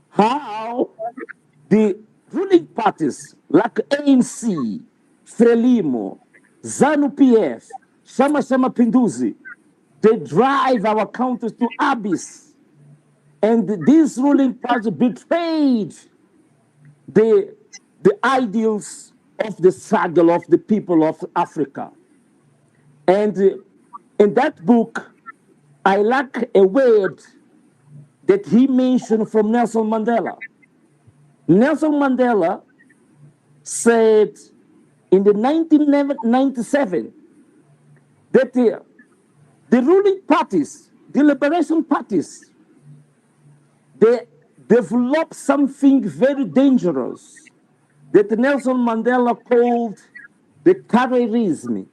Speaker 6: how the ruling parties like ANC, Frelimo, ZANU-PF, Shama Pinduzi, they drive our countries to abyss. And these ruling parties betrayed the ideals of the struggle of the people of Africa. And in that book, I like a word that he mentioned from Nelson Mandela. Nelson Mandela said in the 1997 that the ruling parties, the liberation parties, they developed something very dangerous that Nelson Mandela called the carrierism.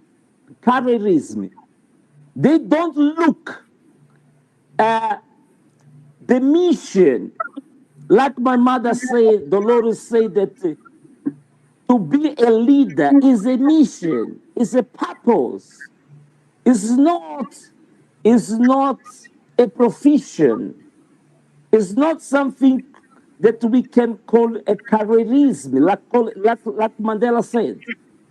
Speaker 6: They don't look at the mission. Like my mother said, Dolores said that to be a leader is a mission, is a purpose. It's not a profession. It's not something that we can call a careerism, like Mandela said.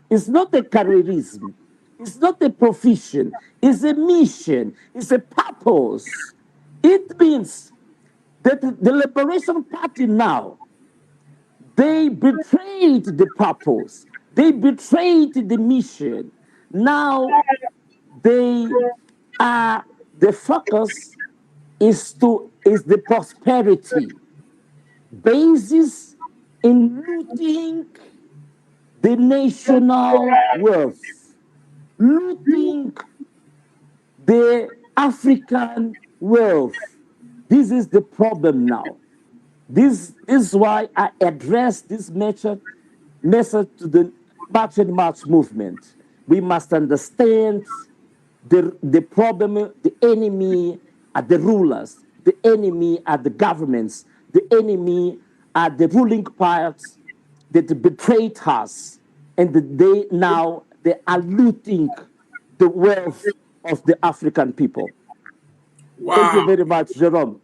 Speaker 6: It's not a careerism. It's not a profession. It's a mission. It's a purpose. It means that the Liberation Party now, they betrayed the purpose. They betrayed the mission. Now the focus is the prosperity basis in looting the national wealth, looting the African wealth. This is the problem now. This is why I address this message to the March and March movement. We must understand the problem, the enemy are the rulers, the enemy are the governments, the enemy are the ruling parts that betrayed us, and they are looting the wealth of the African people.
Speaker 2: Wow.
Speaker 6: Thank you very much, Jerome.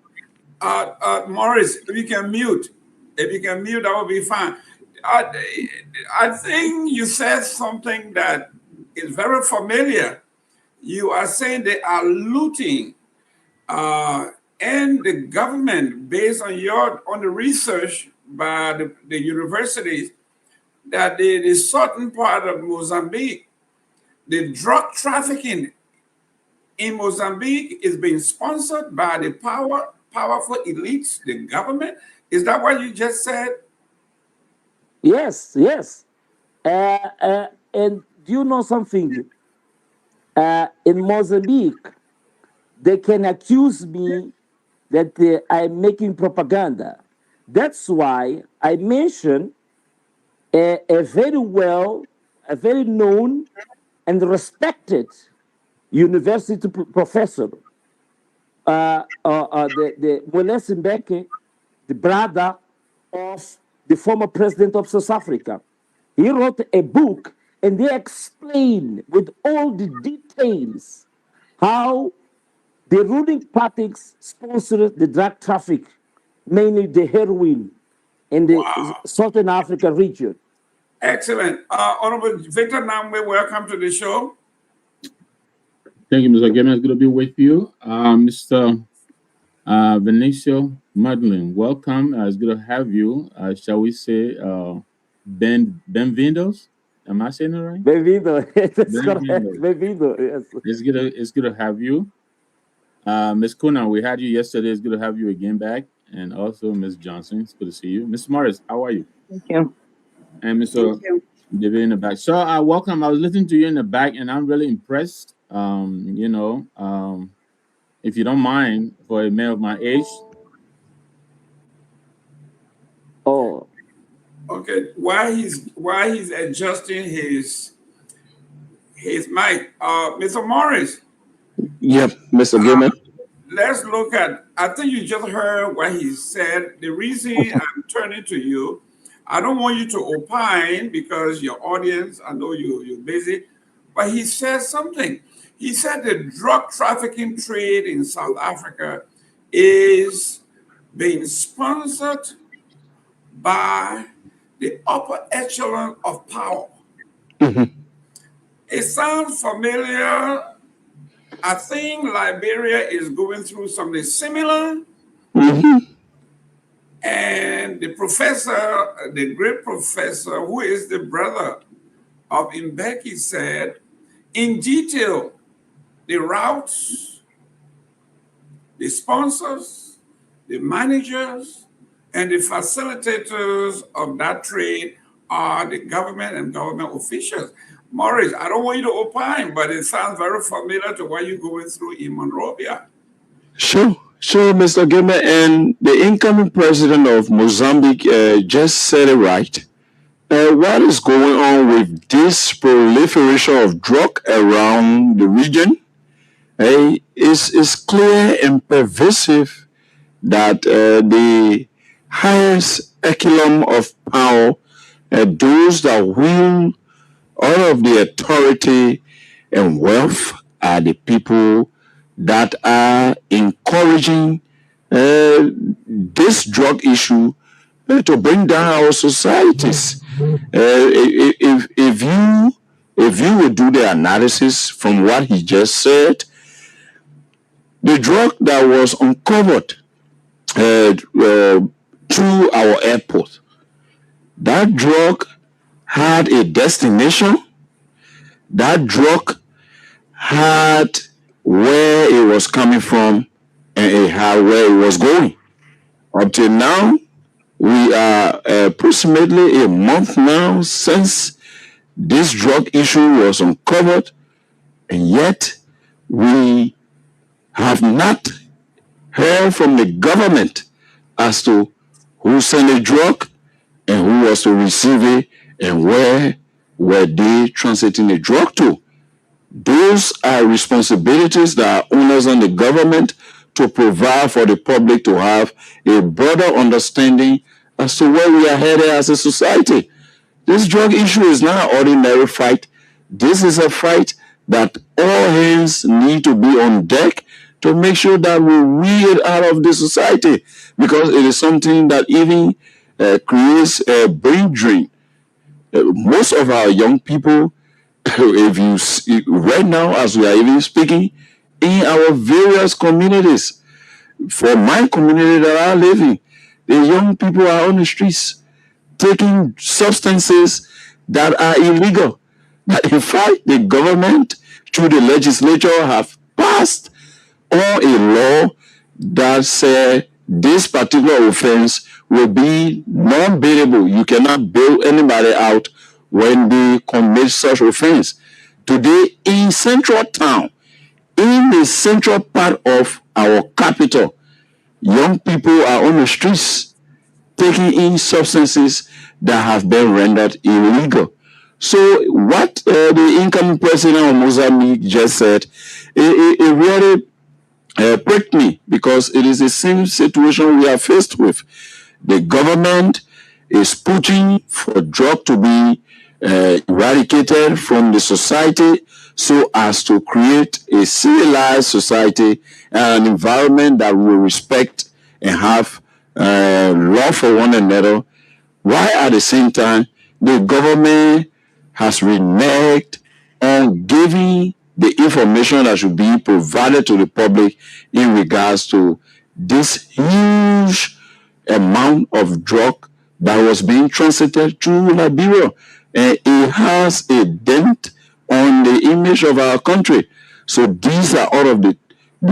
Speaker 2: Morris, if you can mute, that would be fine. I think you said something that is very familiar. You are saying they are looting, and the government, based on the research by the universities, that the southern part of Mozambique, the drug trafficking in Mozambique is being sponsored by the powerful elites, the government. Is that what you just said?
Speaker 6: Yes. And do you know something? In Mozambique, they can accuse me that I'm making propaganda. That's why I mentioned a very known and respected university professor, the Moles Mbeki, the brother of the former president of South Africa. He wrote a book and they explain with all the details how the ruling parties sponsored the drug traffic, mainly the heroin in the Southern Africa region.
Speaker 2: Excellent. Honorable Victor Namwe, welcome to the show.
Speaker 7: Thank you, Mr. Gamer. It's good to be with you. Mr. Venâncio Mondlane, welcome. It's good to have you. Shall we say benvindos? Am I saying it right?
Speaker 6: Benvindo. That's correct. Benvindo, yes.
Speaker 7: It's good to have you. Ms. Kuna, we had you yesterday. It's good to have you again back. And also Ms. Johnson, it's good to see you. Ms. Morris, how are you?
Speaker 5: Thank you.
Speaker 7: And Mr. David in the back. So welcome. I was listening to you in the back, and I'm really impressed. If you don't mind, for a male of my age.
Speaker 6: Oh,
Speaker 2: Okay, while he's adjusting his mic, Mr. Morris.
Speaker 3: Yep, Mr. Gilman.
Speaker 2: Let's look at. I think you just heard what he said. The reason I'm turning to you, I don't want you to opine because your audience. I know you're busy, but he said something. He said the drug trafficking trade in South Africa is being sponsored by the upper echelon of power. It sounds familiar. I think Liberia is going through something similar. And the professor, the great professor, who is the brother of Mbeki, said in detail the routes, the sponsors, the managers, and the facilitators of that trade are the government and government officials. Morris, I don't want you to opine, but it sounds very familiar to what you're going through in Monrovia.
Speaker 3: Sure, Mr. Gilman. And the incoming president of Mozambique just said it right. What is going on with this proliferation of drug around the region? It's clear and pervasive that the highest echelon of power, those that wield all of the authority and wealth, are the people that are encouraging this drug issue to bring down our societies. If you would do the analysis from what he just said, the drug that was uncovered through our airport, that drug had a destination. That drug had where it was coming from and it had where it was going. Up till now, we are approximately a month now since this drug issue was uncovered, and yet we have not heard from the government as to who sent the drug and who was to receive it and where were they transiting the drug to. Those are responsibilities that are onus on the government to provide for the public to have a broader understanding as to where we are headed as a society. This drug issue is not an ordinary fight. This is a fight that all hands need to be on deck to make sure that we weed it out of the society, because it is something that even creates a brain drain. Most of our young people, if you see, right now as we are even speaking, in our various communities, for my community that I live in, the young people are on the streets taking substances that are illegal. But in fact, the government, through the legislature, have passed on a law that says this particular offense will be non-bailable. You cannot bail anybody out when they commit such offense. Today, in Central Town, in the central part of our capital, young people are on the streets taking in substances that have been rendered illegal. So what the incoming president of Mozambique just said, it really pricked me, because it is the same situation we are faced with. The government is pushing for drug to be eradicated from the society so as to create a civilized society and an environment that will respect and have love for one another, while at the same time the government has reneged on giving the information that should be provided to the public in regards to this huge amount of drug that was being transited through Liberia. And it has a dent on the image of our country. So these are all of the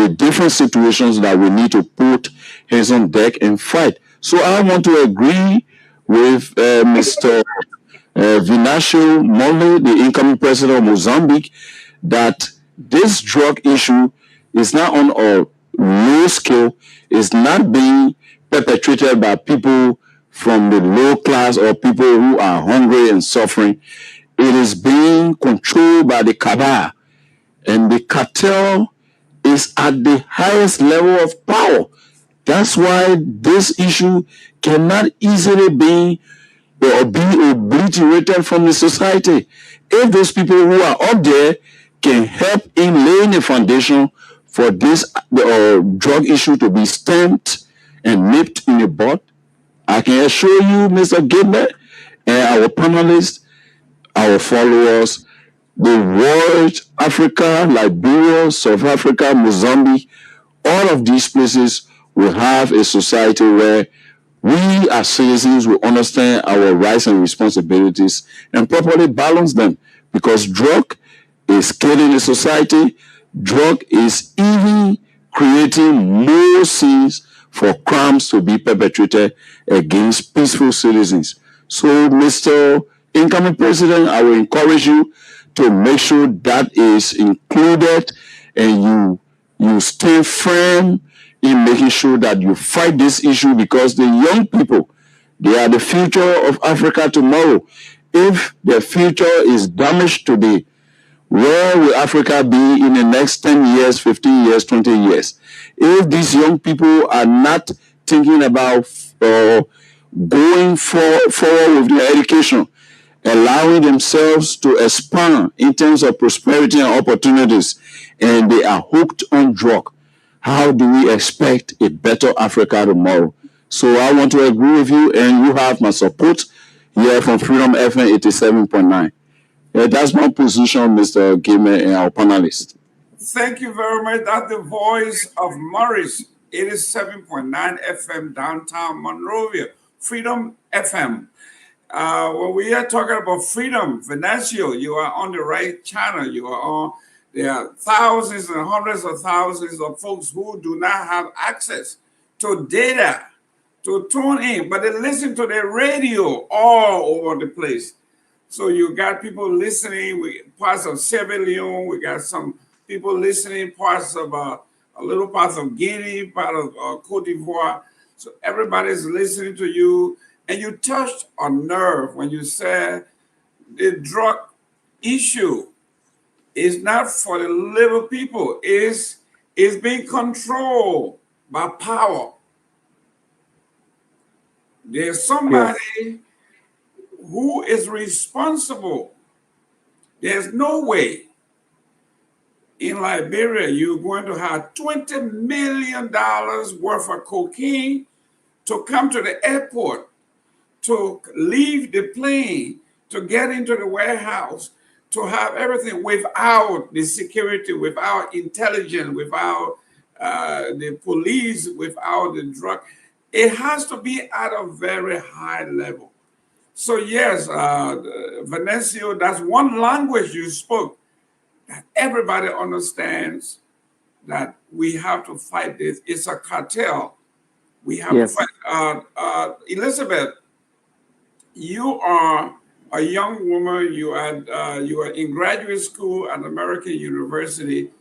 Speaker 3: different situations that we need to put hands on deck and fight. So I want to agree with Mr. Venâncio Mondlane, the incoming president of Mozambique, that this drug issue is not on a low scale, is not being perpetrated by people from the low class or people who are hungry and suffering. It is being controlled by the cabal, and the cartel is at the highest level of power. That's why this issue cannot easily be obliterated from the society. If those people who are up there can help in laying a foundation for this drug issue to be stamped and nipped in the bud, I can assure you, Mr. Gilbert, and our panelists, our followers, the world, Africa, Liberia, South Africa, Mozambique, all of these places will have a society where we as citizens will understand our rights and responsibilities and properly balance them, because drug is killing the society. Drug is even creating more scenes for crimes to be perpetrated against peaceful citizens. So, Mr. Incoming President, I will encourage you to make sure that is included, and you stay firm in making sure that you fight this issue, because the young people, they are the future of Africa tomorrow. If their future is damaged today, where will Africa be in the next 10 years, 15 years, 20 years? If these young people are not thinking about going forward with their education, allowing themselves to expand in terms of prosperity and opportunities, and they are hooked on drug, how do we expect a better Africa tomorrow? So I want to agree with you, and you have my support here from Freedom FM 87.9. That's my position, Mr. Gilbert, and our panelists.
Speaker 2: Thank you very much. That's the voice of Morris, 87.9 FM, downtown Monrovia, Freedom FM. When we are talking about freedom, Venâncio, you are on the right channel. You are on. There are thousands and hundreds of thousands of folks who do not have access to data to tune in, but they listen to the radio all over the place. So you got people listening, parts of Sierra Leone, we got some people listening, parts of a little parts of Guinea, part of Cote d'Ivoire. So everybody's listening to you, and you touched a nerve when you said the drug issue is not for the little people, is being controlled by power. There's somebody who is responsible. There's no way in Liberia you're going to have $20 million worth of cocaine to come to the airport, to leave the plane, to get into the warehouse, to have everything without the security, without intelligence, without the police, without the drug. It has to be at a very high level. So yes, Venâncio, that's one language you spoke that everybody understands, that we have to fight this. It's a cartel. We have to fight. Elizabeth, you are a young woman. You are in graduate school at American University.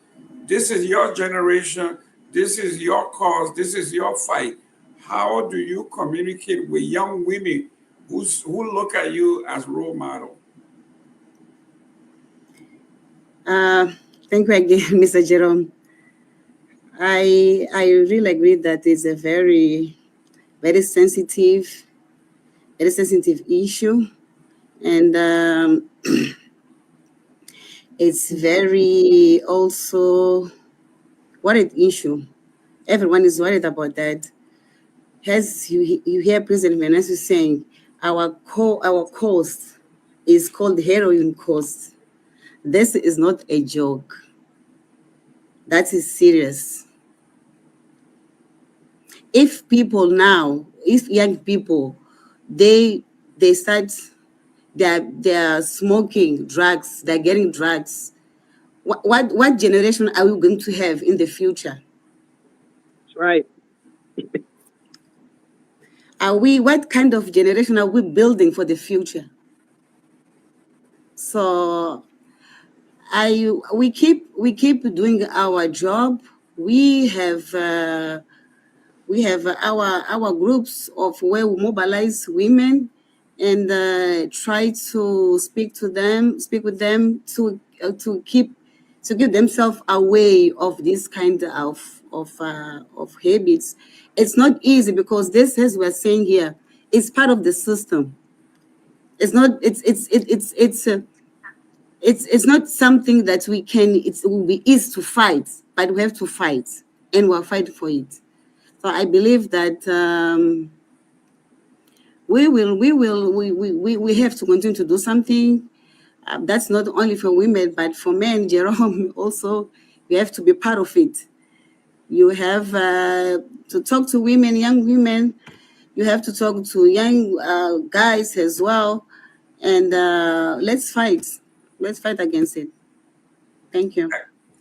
Speaker 2: This is your generation. This is your cause. This is your fight. How do you communicate with young women who look at you as role model?
Speaker 4: Thank you again, Mr. Jerome. I really agree that it's a very, very sensitive issue, and it's very also worried issue. Everyone is worried about that. As you hear President Venâncio saying, our cost is called heroin cost. This is not a joke. That is serious. If young people, they start, they're smoking drugs, they're getting drugs, what generation are we going to have in the future?
Speaker 5: That's right.
Speaker 4: What kind of generation are we building for the future? So we keep doing our job. We have our groups of where we mobilize women and try to speak with them to give themselves away of this kind of habits. It's not easy because this, as we're saying here, is part of the system. It's not. It's not something that we can. It will be easy to fight, but we have to fight, and we're fighting for it. So I believe that we have to continue to do something. That's not only for women, but for men. Jerome, also, you have to be part of it. You have to talk to women, young women. You have to talk to young guys as well. And let's fight. Let's fight against it. Thank you.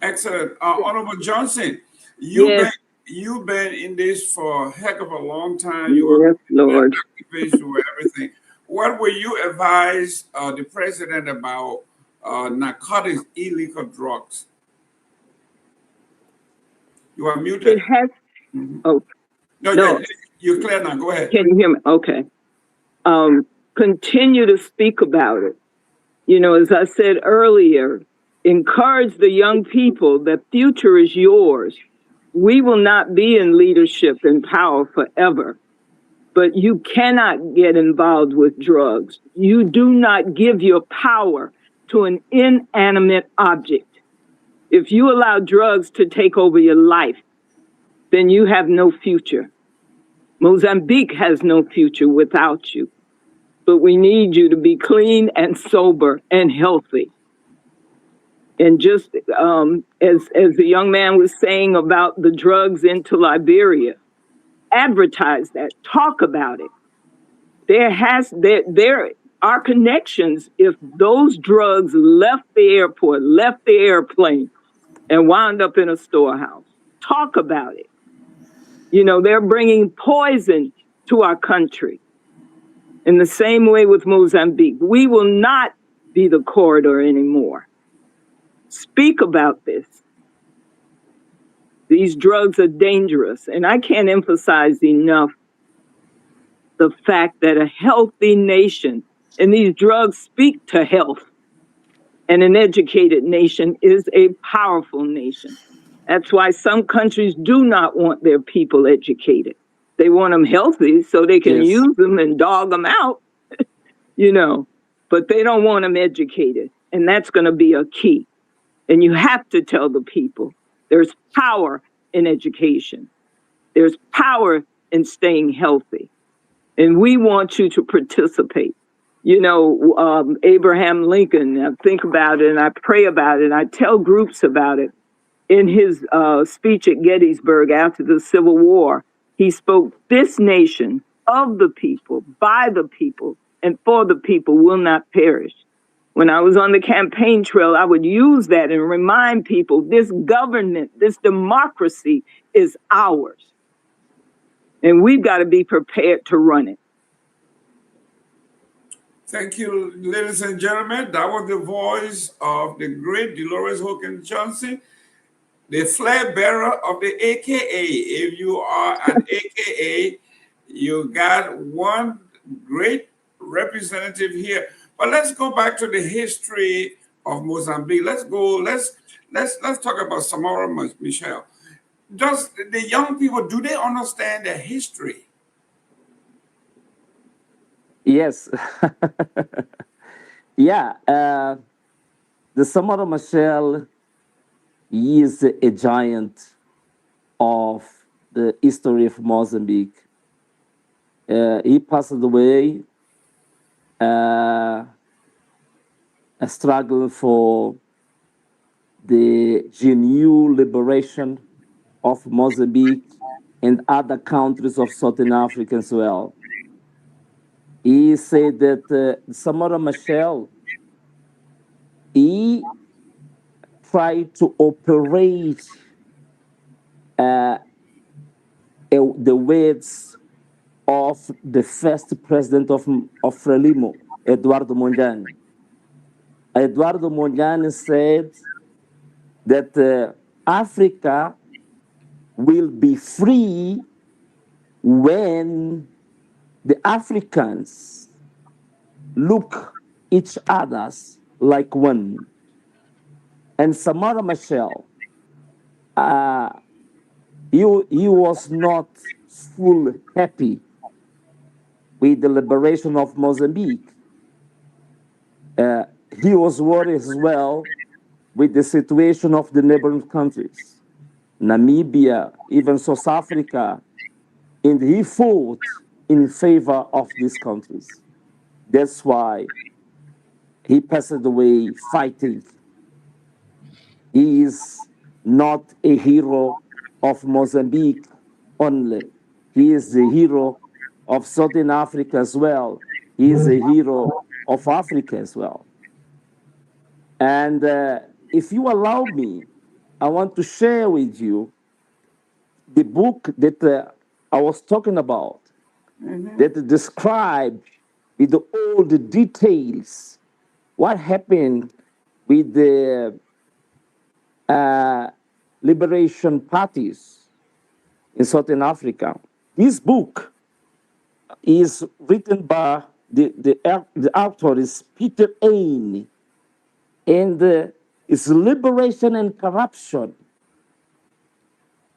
Speaker 2: Excellent. Honorable Johnson,
Speaker 5: Yes.
Speaker 2: you've been in this for a heck of a long time. You
Speaker 5: Yes,
Speaker 2: were
Speaker 5: Lord.
Speaker 2: activist, you were everything. What will you advise the president about narcotics, illegal drugs? You are muted.
Speaker 5: It has. Oh,
Speaker 2: No. You're clear now. Go ahead.
Speaker 5: can you hear me? Okay. Continue to speak about it. As I said earlier, encourage the young people that future is yours. We will not be in leadership and power forever, but you cannot get involved with drugs. You do not give your power to an inanimate object. If you allow drugs to take over your life, then you have no future. Mozambique has no future without you. But we need you to be clean and sober and healthy. And just as the young man was saying about the drugs into Liberia, advertise that, talk about it. There are connections. If those drugs left the airport, left the airplane, and wound up in a storehouse, talk about it. They're bringing poison to our country. In the same way with Mozambique, we will not be the corridor anymore. Speak about this. These drugs are dangerous, and I can't emphasize enough the fact that a healthy nation, and these drugs speak to health, and an educated nation is a powerful nation. That's why some countries do not want their people educated. They want them healthy so they can use them and dog them out, but they don't want them educated. And that's going to be a key. And you have to tell the people there's power in education. There's power in staying healthy. And we want you to participate. Abraham Lincoln, I think about it and I pray about it. And I tell groups about it. In his speech at Gettysburg after the Civil War, he spoke, "This nation of the people, by the people, and for the people will not perish." When I was on the campaign trail, I would use that and remind people this government, this democracy is ours. And we've got to be prepared to run it.
Speaker 2: Thank you, ladies and gentlemen. That was the voice of the great Dolores Hawkins Johnson, the flag bearer of the AKA. If you are an AKA, you got one great representative here. But let's go back to the history of Mozambique. Let's talk about Samora Michel. Does the young people, do they understand the history?
Speaker 6: Yes. Yeah. The Samora Machel is a giant of the history of Mozambique. He passed away struggling for the genuine liberation of Mozambique and other countries of Southern Africa as well. He said that Samora Machel, he tried to operate the words of the first president of Frelimo, Eduardo Mondlane. Eduardo Mondlane said that Africa will be free when the Africans look each others like one. And Samara Machel, he was not full happy with the liberation of Mozambique. He was worried as well with the situation of the neighboring countries, Namibia, even South Africa, and he fought in favor of these countries. That's why he passed away fighting. He is not a hero of Mozambique only. He is the hero of Southern Africa as well. He is a hero of Africa as well. And if you allow me, I want to share with you the book that I was talking about, that described with all the details what happened with the liberation parties in Southern Africa. This book is written by the author is Peter Aine, and it's Liberation and Corruption.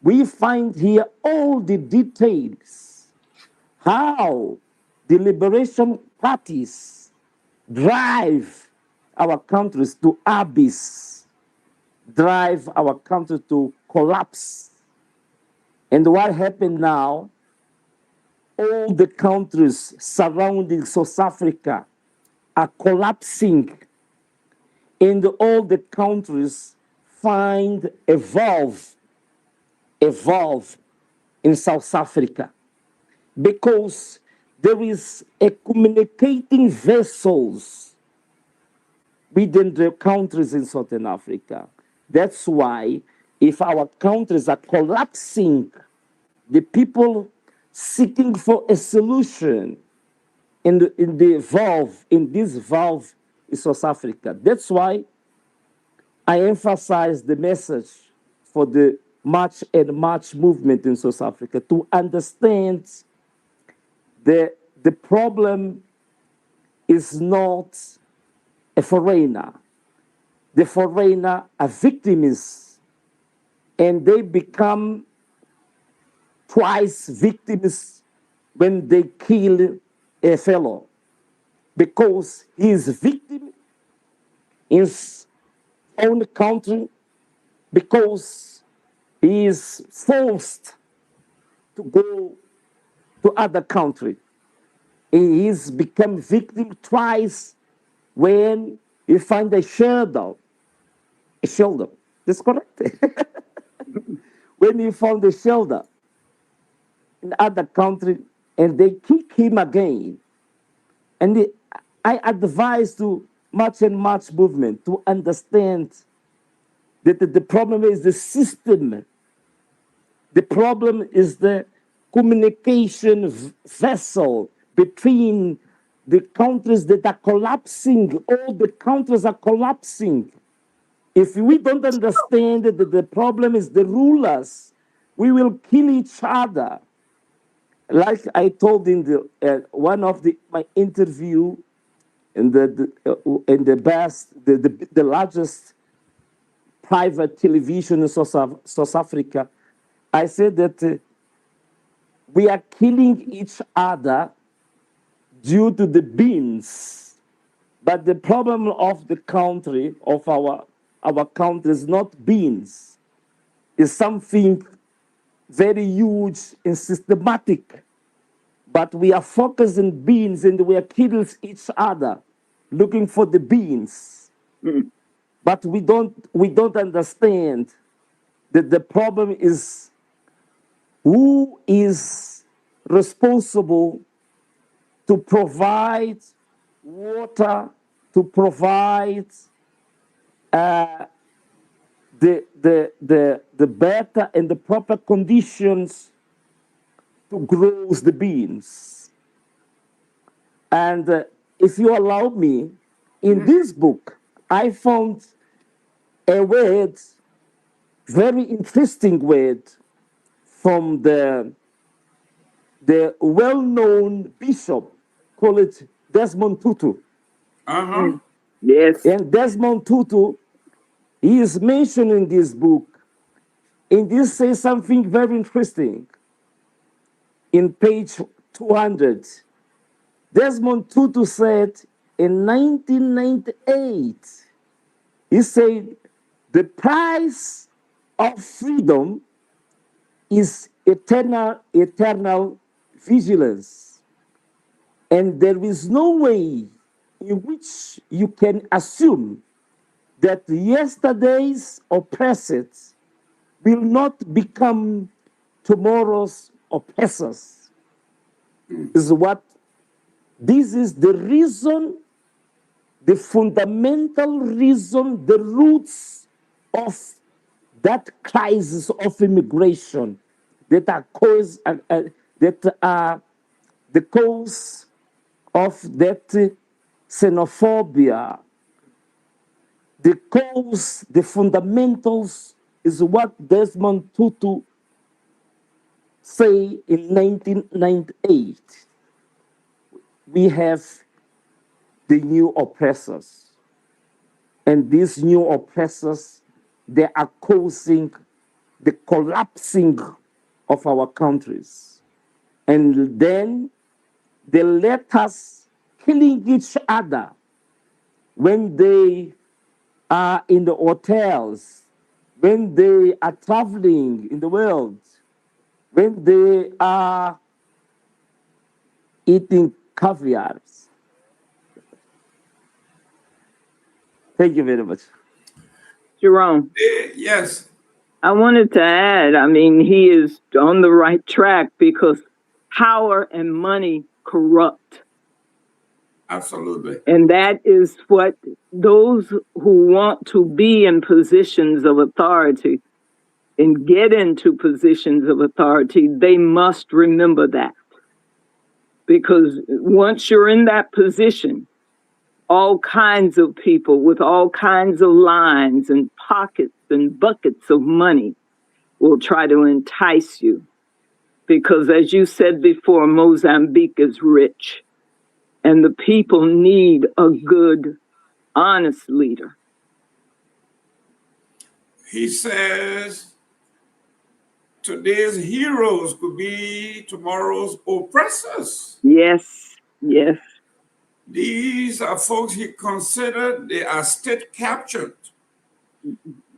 Speaker 6: We find here all the details, how the liberation parties drive our countries to abyss, drive our country to collapse. And what happened now, all the countries surrounding South Africa are collapsing, and all the countries find a valve in South Africa, because there is a communicating vessels within the countries in Southern Africa. That's why if our countries are collapsing, the people seeking for a solution in this valve is South Africa. That's why I emphasize the message for the March and March movement in South Africa, to understand the problem is not a foreigner. The foreigner are victims, and they become twice victims when they kill a fellow, because he is victim in his own country, because he is forced to go to other country. He is become victim twice when he find a shelter. That's correct. When he found a shelter in other country, and they kick him again. And I advise to March and March movement to understand that the problem is the system. The problem is the communication vessel between the countries that are collapsing. All the countries are collapsing. If we don't understand that the problem is the rulers, we will kill each other. Like I told in the one of my interview in the largest private television in South Africa, I said that we are killing each other due to the beans, but the problem of the country, of our country, is not beans. It's something very huge and systematic. But we are focusing beans, and we are killing each other, looking for the beans. But we don't understand that the problem is who is responsible to provide water, to provide the better and the proper conditions to grow the beans. And if you allow me, in this book, I found a word, very interesting word, from the well-known bishop, call it Desmond Tutu.
Speaker 5: Yes.
Speaker 6: And Desmond Tutu, he is mentioned in this book, and this says something very interesting. In page 200, Desmond Tutu said in 1998, he said, the price of freedom is eternal vigilance. And there is no way in which you can assume that yesterday's oppressors will not become tomorrow's oppressors. This is the reason, the fundamental reason, the roots of that crisis of immigration that are the cause of that xenophobia. The cause, the fundamentals is what Desmond Tutu say in 1998. We have the new oppressors. And these new oppressors, they are causing the collapsing of our countries. And then they let us killing each other when they are in the hotels, when they are traveling in the world, when they are eating caviar. Thank you very much.
Speaker 5: Jerome.
Speaker 2: Yes.
Speaker 5: I wanted to add, I mean, he is on the right track because power and money corrupt.
Speaker 2: Absolutely.
Speaker 5: And that is what those who want to be in positions of authority and get into positions of authority, they must remember that. Because once you're in that position, all kinds of people with all kinds of lines and pockets and buckets of money will try to entice you. Because as you said before, Mozambique is rich. And the people need a good, honest leader.
Speaker 2: He says today's heroes could be tomorrow's oppressors.
Speaker 5: Yes, yes.
Speaker 2: These are folks he considered they are state captured.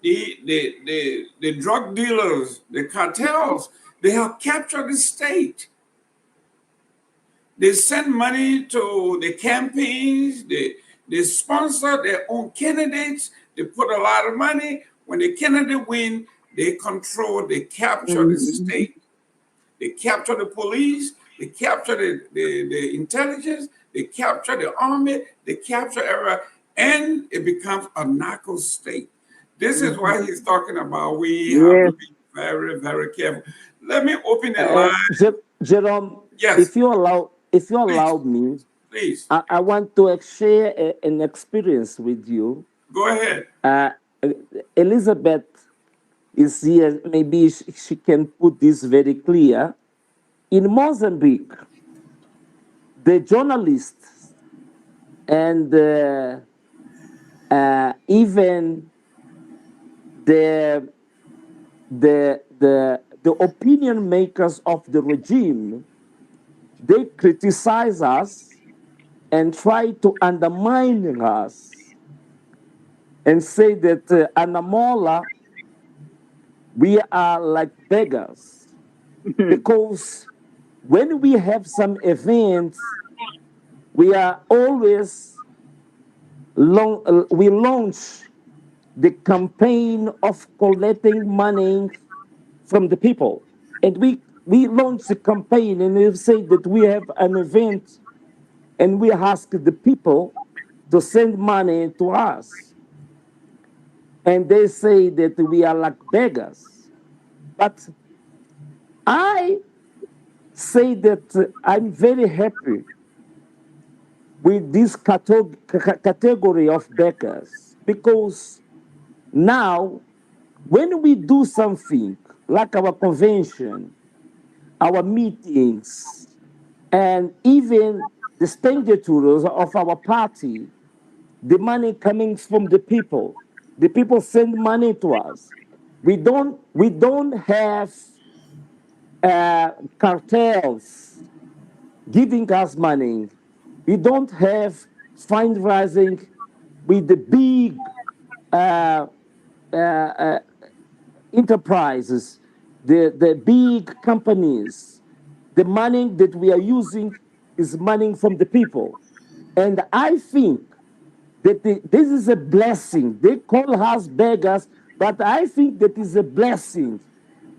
Speaker 2: The drug dealers, the cartels, they have captured the state. They send money to the campaigns, they sponsor their own candidates, they put a lot of money. When the candidate win, they control, they capture the state. They capture the police, they capture the intelligence, they capture the army, they capture everywhere, and it becomes a narco state. This is why he's talking about we have to be very, very careful. Let me open the line.
Speaker 6: Jerome,
Speaker 2: Yes.
Speaker 6: if you allow me,
Speaker 2: please.
Speaker 6: I want to share an experience with you.
Speaker 2: Go ahead.
Speaker 6: Elizabeth is here. Maybe she can put this very clear. In Mozambique, the journalists and even the opinion makers of the regime, they criticize us and try to undermine us and say that Anamola, we are like beggars. Because when we have some events, we are always we launch the campaign of collecting money from the people. And we launch the campaign and we say that we have an event and we ask the people to send money to us. And they say that we are like beggars. But I say that I'm very happy with this category of beggars because now when we do something like our convention, our meetings, and even the expenditures of our party, the money coming from the people. The people send money to us. We don't have cartels giving us money. We don't have fundraising with the big enterprises, the big companies. The money that we are using is money from the people. And I think that this is a blessing. They call us beggars, but I think that is a blessing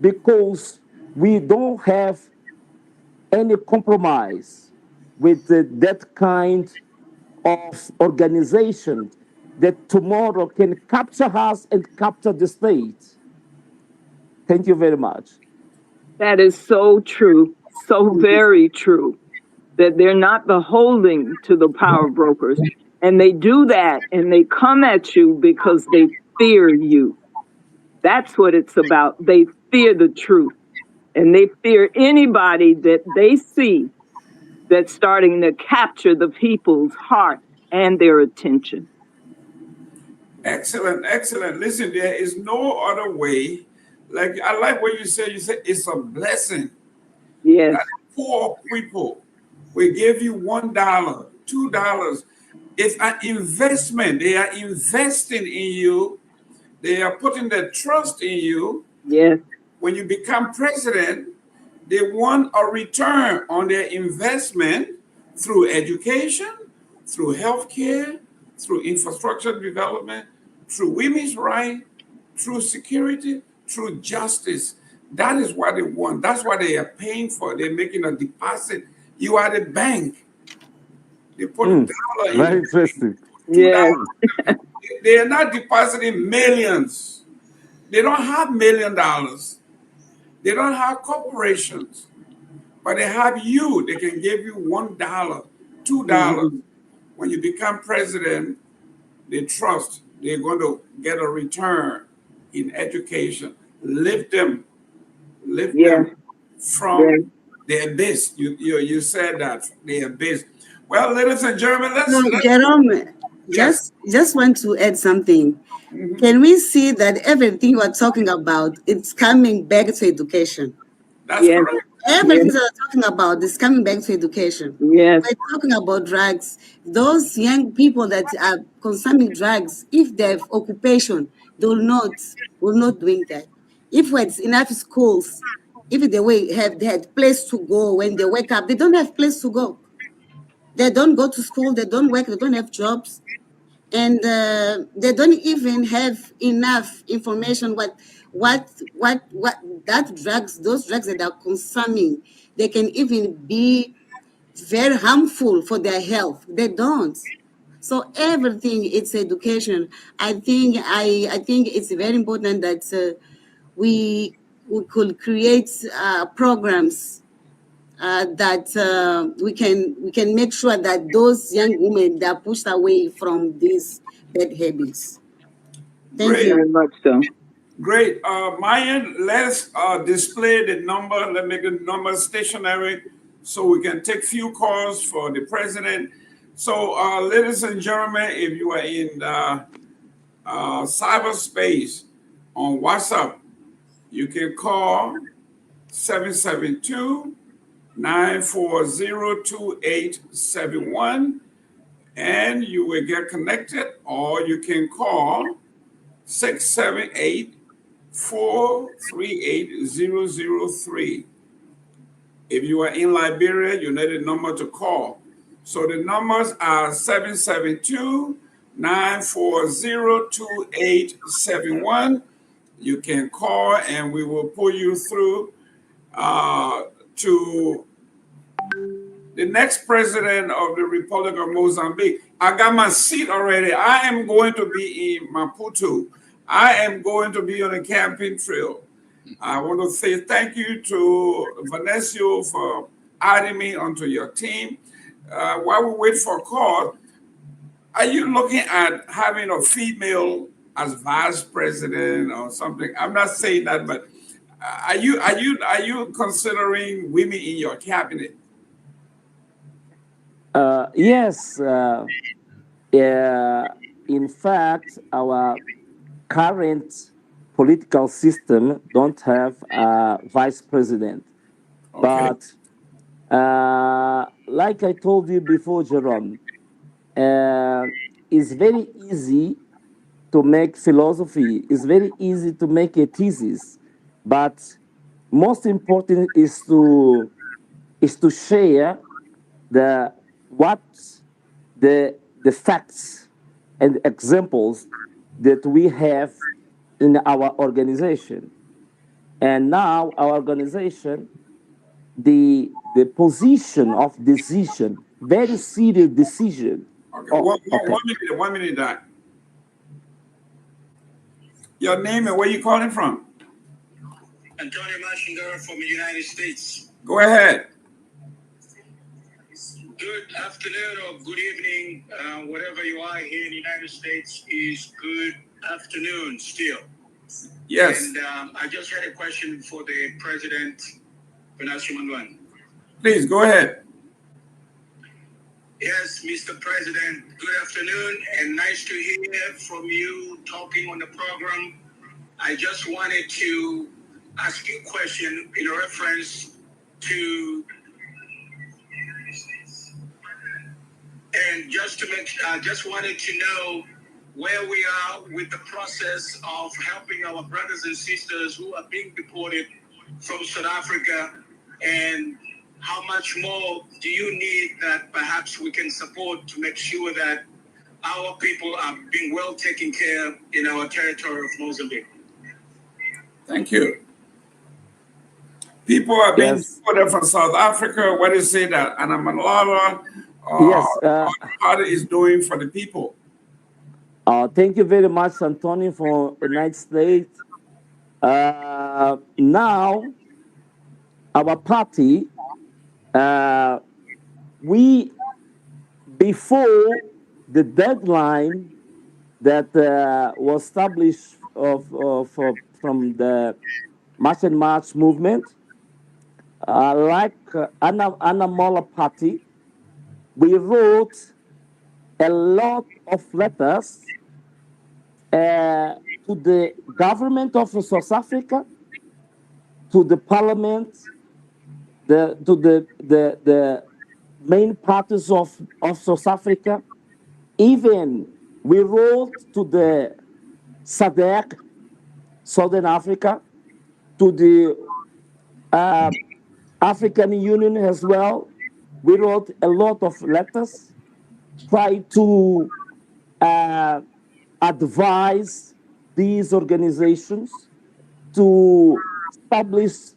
Speaker 6: because we don't have any compromise with that kind of organization that tomorrow can capture us and capture the state. Thank you very much.
Speaker 5: That is so true, so very true, that they're not beholden to the power brokers. And they do that and they come at you because they fear you. That's what it's about. They fear the truth. And they fear anybody that they see that's starting to capture the people's heart and their attention.
Speaker 2: Excellent, excellent. Listen, there is no other way. Like, I like what you said. You said it's a blessing.
Speaker 5: Yes.
Speaker 2: That poor people will give you $1, $2. It's an investment. They are investing in you. They are putting their trust in you.
Speaker 5: Yes.
Speaker 2: When you become president, they want a return on their investment through education, through healthcare, through infrastructure development, through women's rights, through security, through justice. That is what they want. That's what they are paying for. They're making a deposit. You are the bank. They put $1 in.
Speaker 6: Very interesting.
Speaker 5: Yes.
Speaker 2: They are not depositing millions. They don't have $1 million. They don't have corporations, but they have you. They can give you $1, $2. When you become president, they trust they're going to get a return in education. Lift them from the abyss. You said that, the abyss. Well, ladies and gentlemen, let's
Speaker 4: Jerome, just want to add something. Can we see that everything you are talking about, it's coming back to education?
Speaker 2: That's correct.
Speaker 4: Everything that we're talking about is coming back to education.
Speaker 5: Yes.
Speaker 4: We're talking about drugs. Those young people that are consuming drugs, if they have occupation, they will not doing that. If there's enough schools, if they had place to go when they wake up, they don't have place to go. They don't go to school, they don't work, they don't have jobs. And they don't even have enough information what those drugs that are consuming, they can even be very harmful for their health. They don't. So everything, it's education. I think it's very important that we could create programs that we can make sure that those young women, they are pushed away from these bad habits. Thank you
Speaker 5: very much so.
Speaker 2: Great. Mayan, let's display the number. Let's make the number stationary so we can take few calls for the president. So, ladies and gentlemen, if you are in cyberspace on WhatsApp, you can call 772-940-2871 and you will get connected, or you can call 678-438-003. If you are in Liberia, you need a number to call. So the numbers are 772-940-2871. You can call and we will pull you through to the next president of the Republic of Mozambique. I got my seat already. I am going to be in Maputo. I am going to be on a campaign trail. I want to say thank you to Venâncio for adding me onto your team. While we wait for a call, Are you looking at having a female as vice president or something? I'm not saying that, but are you considering women in your cabinet?
Speaker 6: Yes. In fact, our current political system don't have a vice president.
Speaker 2: Okay.
Speaker 6: But like I told you before, Jerome, it's very easy to make philosophy. It's very easy to make a thesis, but most important is to share the what the facts and examples that we have in our organization. And now our organization, the position of decision, very serious decision.
Speaker 2: Okay.
Speaker 6: Oh, okay.
Speaker 2: 1 minute. 1 minute, Doc. Your name and where you calling from?
Speaker 8: Antonio Mashingar from the United States.
Speaker 2: Go ahead.
Speaker 8: Good afternoon or good evening, wherever you are here in the United States is good afternoon still.
Speaker 2: Yes.
Speaker 8: And I just had a question for the President, Venâncio Mondlane.
Speaker 2: Please go ahead.
Speaker 8: Yes, Mr. President, good afternoon and nice to hear from you talking on the program. I just wanted to ask you a question in reference to, and just wanted to know where we are with the process of helping our brothers and sisters who are being deported from South Africa, and how much more do you need that perhaps we can support to make sure that our people are being well taken care of in our territory of Mozambique?
Speaker 2: Thank you. People are being
Speaker 6: Yes.
Speaker 2: deported from South Africa. What is it that Anamalala how is doing for the people?
Speaker 6: Thank you very much, Antonio, from United States. Now, our party, we, before the deadline that was established from the March and March movement, like Anamola Party, we wrote a lot of letters to the government of South Africa, to the parliament, to the main parties of South Africa. Even we wrote to the SADC, Southern Africa, to the African Union as well. We wrote a lot of letters, try to advise these organizations to establish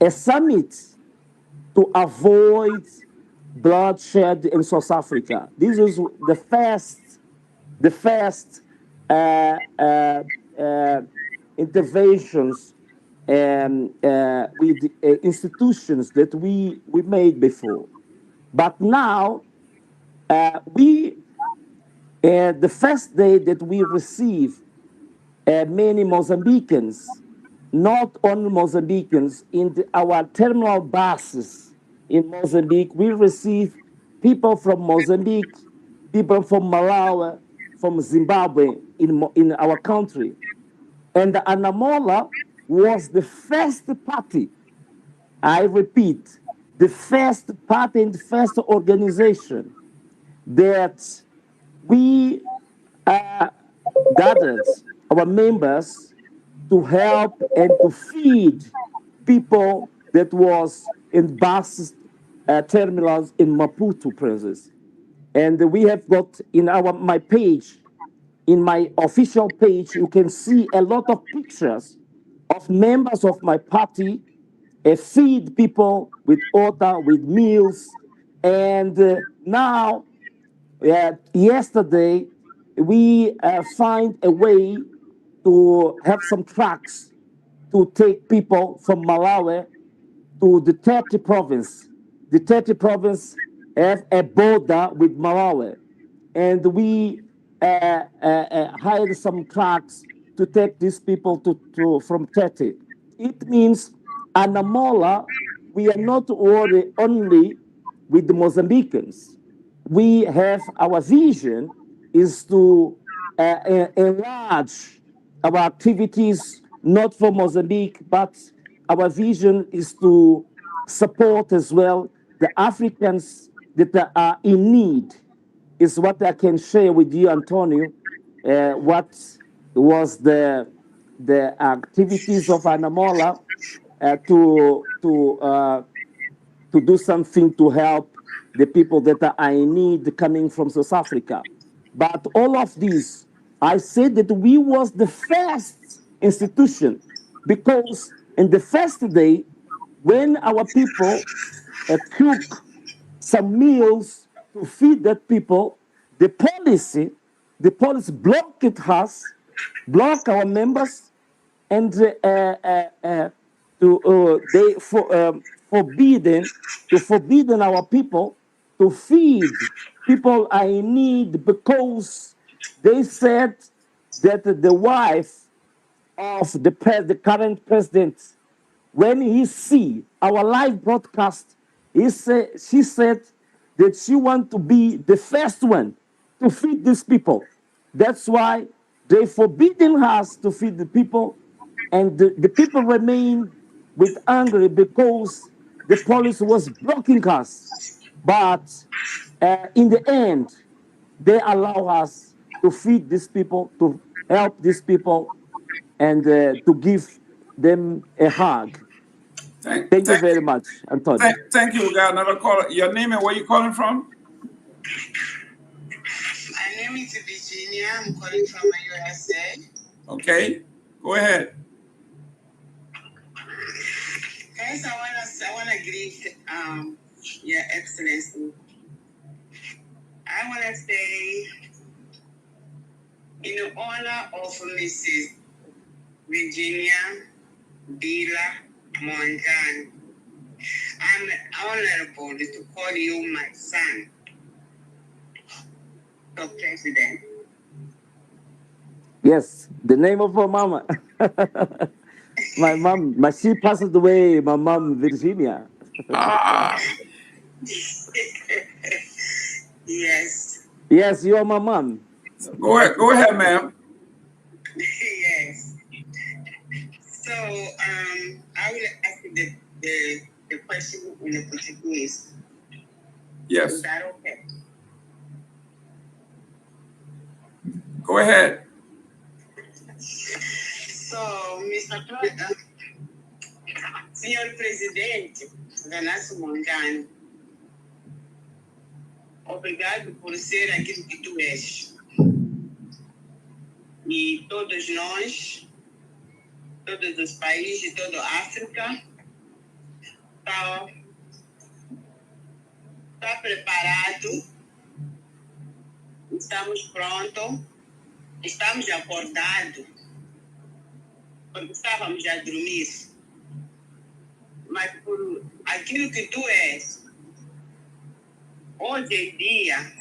Speaker 6: a summit to avoid bloodshed in South Africa. This is the first interventions with institutions that we made before. But now, the first day that we receive many Mozambicans, not only Mozambicans, in our terminal buses in Mozambique, we receive people from Mozambique, people from Malawi, from Zimbabwe in our country. And the Anamola was the first party, I repeat, the first party and first organization that we gathered our members to help and to feed people that was in bus terminals in Maputo presence. And we have got in my page, in my official page, you can see a lot of pictures of members of my party feed people with water, with meals. And now, yesterday, we find a way to have some trucks to take people from Malawi to the 30 province. The 30 province have a border with Malawi. and we hired some trucks to take these people from Tete. It means Anamola, we are not worried only with the Mozambicans. We have our vision is to enlarge our activities not for Mozambique, but our vision is to support as well the Africans that are in need. Is what I can share with you, Antonio. What was the activities of Anamola to do something to help the people that are in need coming from South Africa. But all of this, I said that we was the first institution because in the first day, when our people cook some meals to feed that people, the police blocked us, block our members, and forbidden our people to feed people are in need because they said that the wife of the current president, when he see our live broadcast, she said that she want to be the first one to feed these people. That's why they forbidden us to feed the people, and the people remain with anger because the police was blocking us. But in the end, they allow us to feed these people, to help these people, and to give them a hug. Thank you very much, Antonio.
Speaker 2: Thank you. We got another caller. Your name and where you calling from?
Speaker 9: My name is Virginia. I'm calling from the USA.
Speaker 2: Okay, go ahead.
Speaker 9: Guys, I wanna greet Your Excellency. I wanna say in honor of Mrs. Virginia Mondlane, I'm honorable to call you my son, the President.
Speaker 6: Yes, the name of my mama. My mom, she passed away, my mom, Virginia.
Speaker 9: Yes.
Speaker 6: Yes, you're my mom.
Speaker 2: Go ahead, ma'am.
Speaker 9: Yes. So I will ask the question in the Portuguese.
Speaker 2: Yes.
Speaker 9: Is that okay?
Speaker 2: Go ahead.
Speaker 9: So, Mr. President, Senhor Presidente, Venâncio Mondlane, obrigado por ser aquilo que tu és. E todos nós, todos os países, toda a África, está preparado, estamos prontos, estamos acordados, porque estávamos a dormir. Mas por aquilo que tu és, hoje em dia,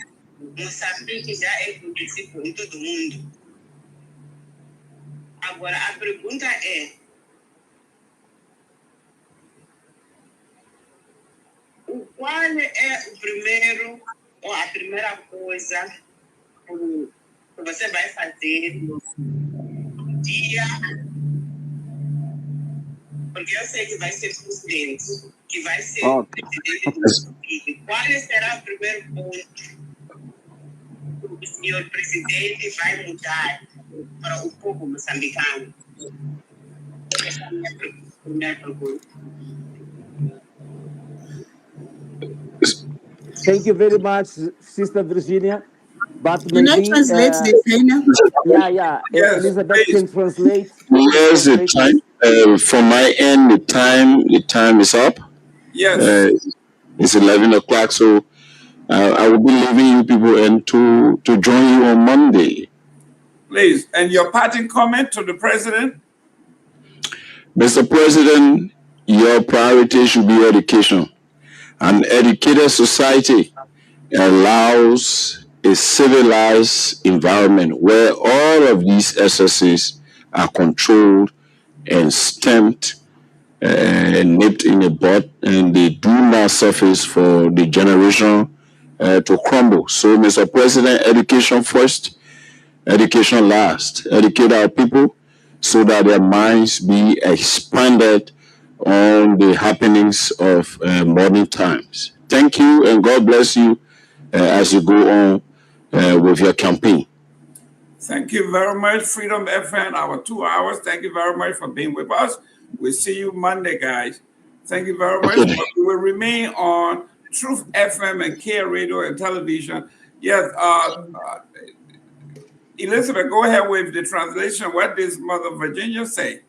Speaker 9: Moçambique já é conhecido em todo o mundo. Agora, a pergunta é: qual é o primeiro ou a primeira coisa que você vai fazer no dia? Porque eu sei que vai ser presidente, que vai ser presidente do Moçambique. Qual será o primeiro ponto que o senhor presidente vai mudar para o povo moçambicano? Essa é a minha primeira pergunta.
Speaker 6: Thank you very much, Sister Virginia. But
Speaker 4: Can I translate this, Zaina?
Speaker 6: Yeah.
Speaker 2: Yes,
Speaker 6: Elizabeth
Speaker 2: please.
Speaker 6: can translate.
Speaker 3: Yes, the time from my end, the time is up.
Speaker 2: Yes.
Speaker 3: It's 11 o'clock, so I will be leaving you people and to join you on Monday.
Speaker 2: Please, and your parting comment to the president?
Speaker 3: Mr. President, your priority should be education. An educated society allows a civilized environment where all of these excesses are controlled and stamped and nipped in the bud, and they do not surface for the generation to crumble. So, Mr. President, education first, education last. Educate our people so that their minds be expanded on the happenings of modern times. Thank you, and God bless you as you go on with your campaign.
Speaker 2: Thank you very much, Freedom FM, our 2 hours. Thank you very much for being with us. We'll see you Monday, guys. Thank you very much. But we will remain on Truth FM and Care Radio and Television. Yes, Elizabeth, go ahead with the translation. What does Mother Virginia say?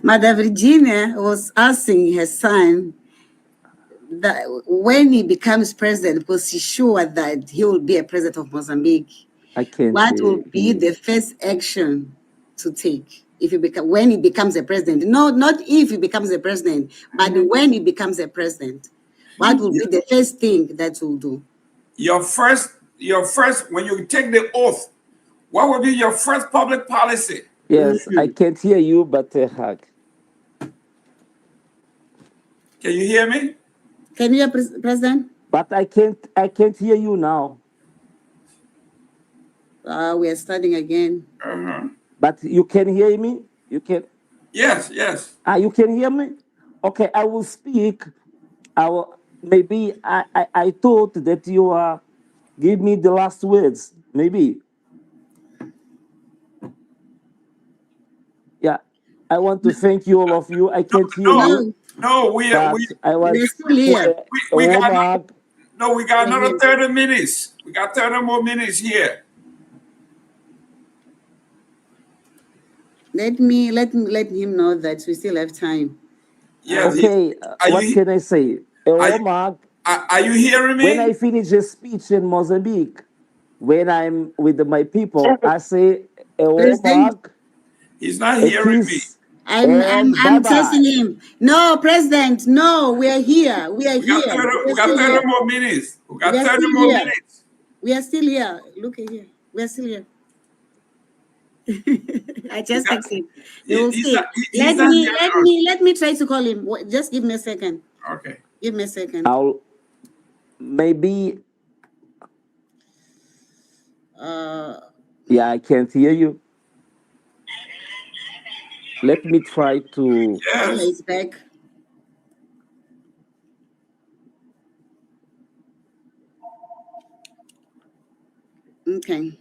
Speaker 4: Mother Virginia was asking her son that when he becomes president, because he's sure that he will be a president of Mozambique, what will be the first action to take if he when he becomes a president? No, not if he becomes a president, but when he becomes a president, what will be the first thing that you'll do?
Speaker 2: Your first, when you take the oath, what will be your first public policy?
Speaker 6: Yes, I can't hear you, but hug.
Speaker 2: Can you hear me?
Speaker 4: Can you hear President?
Speaker 6: But I can't hear you now.
Speaker 4: We are starting again.
Speaker 6: But you can hear me? You can?
Speaker 2: Yes, yes.
Speaker 6: You can hear me? Okay, I will speak. Maybe I thought that you give me the last words. Maybe. Yeah. I want to thank you, all of you. I can't hear you.
Speaker 2: No, we got another 30 minutes. We got 30 more minutes here.
Speaker 4: Let him know that we still have time.
Speaker 2: Yes.
Speaker 6: Okay. What can I say?
Speaker 2: Are you hearing me?
Speaker 6: When I finish a speech in Mozambique, when I'm with my people, I say,
Speaker 2: he's not hearing me.
Speaker 4: I'm testing him. No, President, no, we are here. We are here.
Speaker 2: We got 30 more minutes. We got 30 more minutes.
Speaker 4: We are still here. Look at here. We are still here. I just texted him. You will see. Let me try to call him. Just give me a second.
Speaker 2: Okay.
Speaker 4: Give me a second.
Speaker 6: I'll maybe. Yeah, I can't hear you. Let me try to.
Speaker 2: Yes.
Speaker 4: He's back. Okay.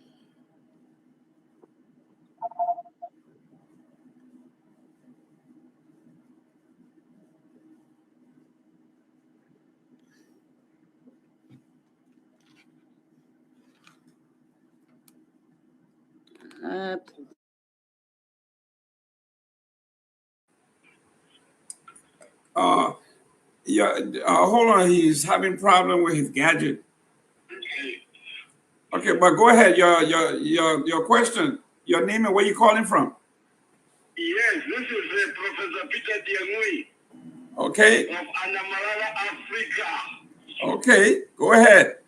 Speaker 2: Hold on, he's having problem with his gadget. Okay, but go ahead. Your question. Your name and where you calling from?
Speaker 8: Yes, this is Professor Peter Diangui.
Speaker 2: Okay.
Speaker 8: Of Anamalala, Africa.
Speaker 2: Okay, go ahead.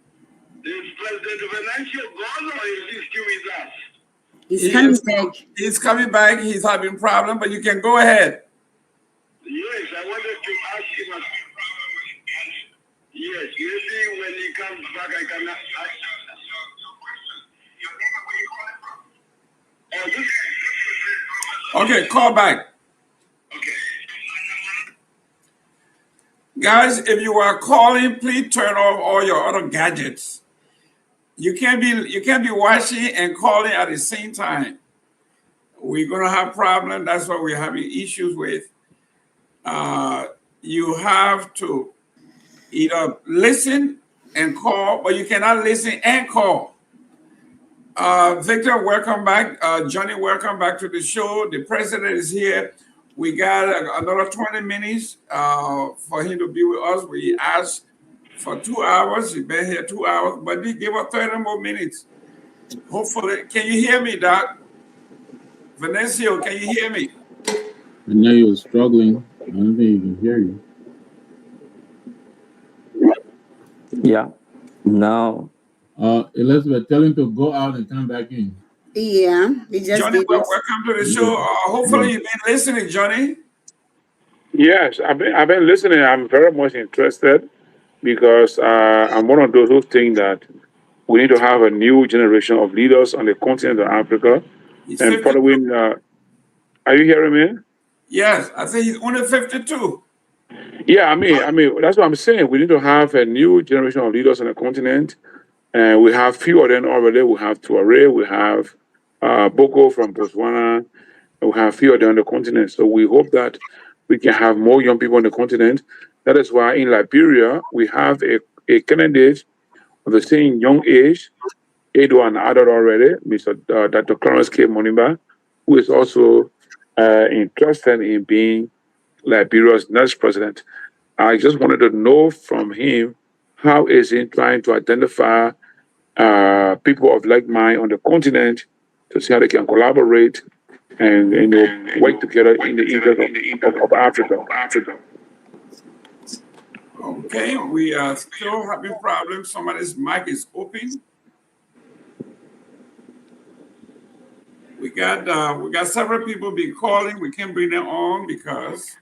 Speaker 8: Is President Venâncio gone or is he still with us?
Speaker 4: He's coming back.
Speaker 2: He's coming back. He's having problem, but you can go ahead.
Speaker 8: Yes, I wanted to ask him. Yes, maybe when he comes back, I can ask.
Speaker 2: Okay, call back.
Speaker 8: Okay.
Speaker 2: Guys, if you are calling, please turn off all your other gadgets. You can't be watching and calling at the same time. We're gonna have problems. That's what we're having issues with. You have to either listen and call, but you cannot listen and call. Victor, welcome back. Johnny, welcome back to the show. The president is here. We got another 20 minutes for him to be with us. We asked for 2 hours. He's been here 2 hours, but we give us 30 more minutes. Hopefully, can you hear me, Doc? Venâncio, can you hear me?
Speaker 7: I know you're struggling. I don't think he can hear you.
Speaker 6: Yeah. No.
Speaker 7: Elizabeth, tell him to go out and come back in.
Speaker 4: Yeah, he just
Speaker 2: Johnny,
Speaker 4: did it.
Speaker 2: welcome to the show. Hopefully you've been listening, Johnny.
Speaker 10: Yes, I've been listening. I'm very much interested because I'm one of those who think that we need to have a new generation of leaders on the continent of Africa.
Speaker 2: He's
Speaker 10: And
Speaker 2: 52.
Speaker 10: following, are you hearing me?
Speaker 2: Yes, I think he's only 52.
Speaker 10: Yeah, I mean, that's what I'm saying. We need to have a new generation of leaders on the continent, and we have few of them already. We have Tuareg, we have Boko from Botswana, and we have few of them on the continent. So we hope that we can have more young people on the continent. That is why in Liberia we have a candidate of the same young age, Edo and adult already, Mr. Dr. Clarence K. Monimba, who is also interested in being Liberia's next president. I just wanted to know from him how is he trying to identify people of like mind on the continent to see how they can collaborate and work together in the interest of Africa.
Speaker 2: Okay, we are still having problems. Somebody's mic is open. We got several people be calling. We can't bring them on because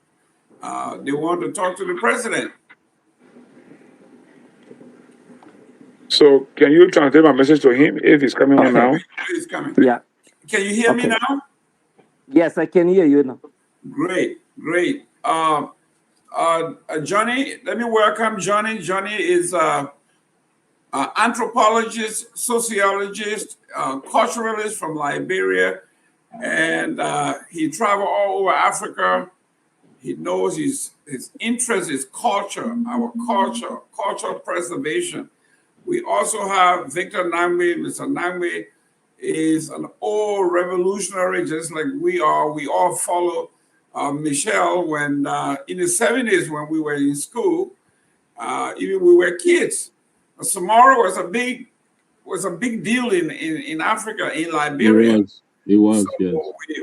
Speaker 2: they want to talk to the president.
Speaker 10: So can you translate my message to him if he's coming on now?
Speaker 2: He's coming.
Speaker 6: Yeah.
Speaker 2: Can you hear me now?
Speaker 6: Yes, I can hear you now.
Speaker 2: Great. Johnny, let me welcome Johnny. Johnny is an anthropologist, sociologist, culturalist from Liberia, and he traveled all over Africa. He knows his interest is culture, our cultural preservation. We also have Victor Nangbe. Mr. Nangbe is an old revolutionary, just like we are. We all follow Michelle when in the 70s when we were in school, even we were kids. Samara was a big deal in Africa, in Liberia.
Speaker 7: It was,
Speaker 2: so
Speaker 7: yes.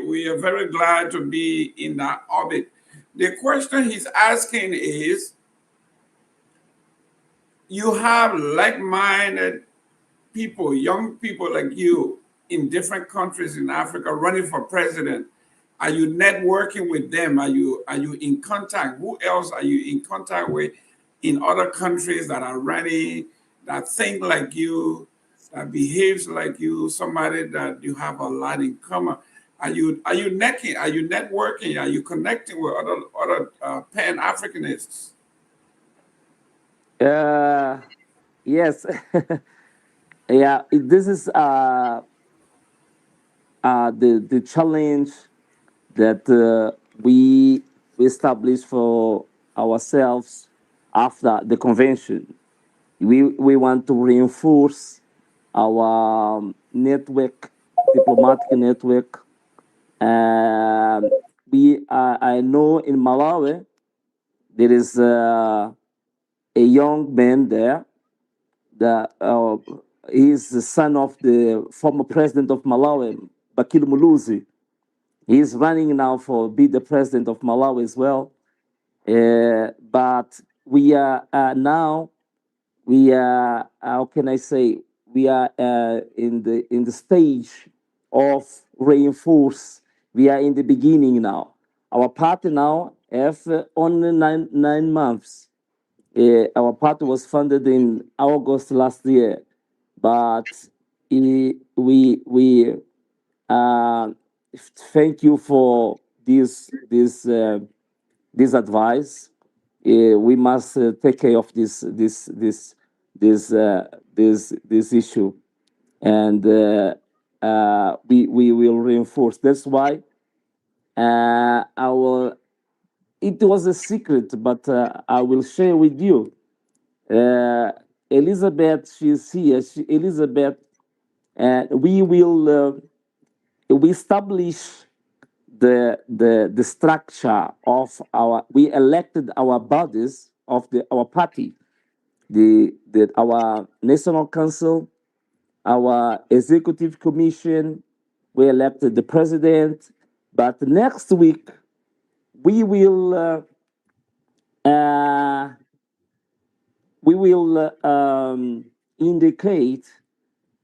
Speaker 2: We are very glad to be in that orbit. The question he's asking is, you have like-minded people, young people like you in different countries in Africa running for president. Are you networking with them? Are you in contact? Who else are you in contact with in other countries that are running, that think like you, that behaves like you, somebody that you have a lot in common? Are you networking? Are you connecting with other Pan-Africanists?
Speaker 6: Yes. Yeah, this is the challenge that we established for ourselves after the convention. We want to reinforce our network, diplomatic network. I know in Malawi there is a young man there. He is the son of the former president of Malawi, Bakil Muluzi. He is running now for be the president of Malawi as well. But we are now, how can I say, we are in the stage of reinforce. We are in the beginning now. Our party now have only nine months. Our party was funded in August last year, but we thank you for this advice. We must take care of this issue, and we will reinforce. That's why it was a secret, but I will share with you. Elizabeth, she's here. Elizabeth, we will we establish the structure of our. We elected our bodies of our party, our national council, our executive commission. We elected the president, but next week we will indicate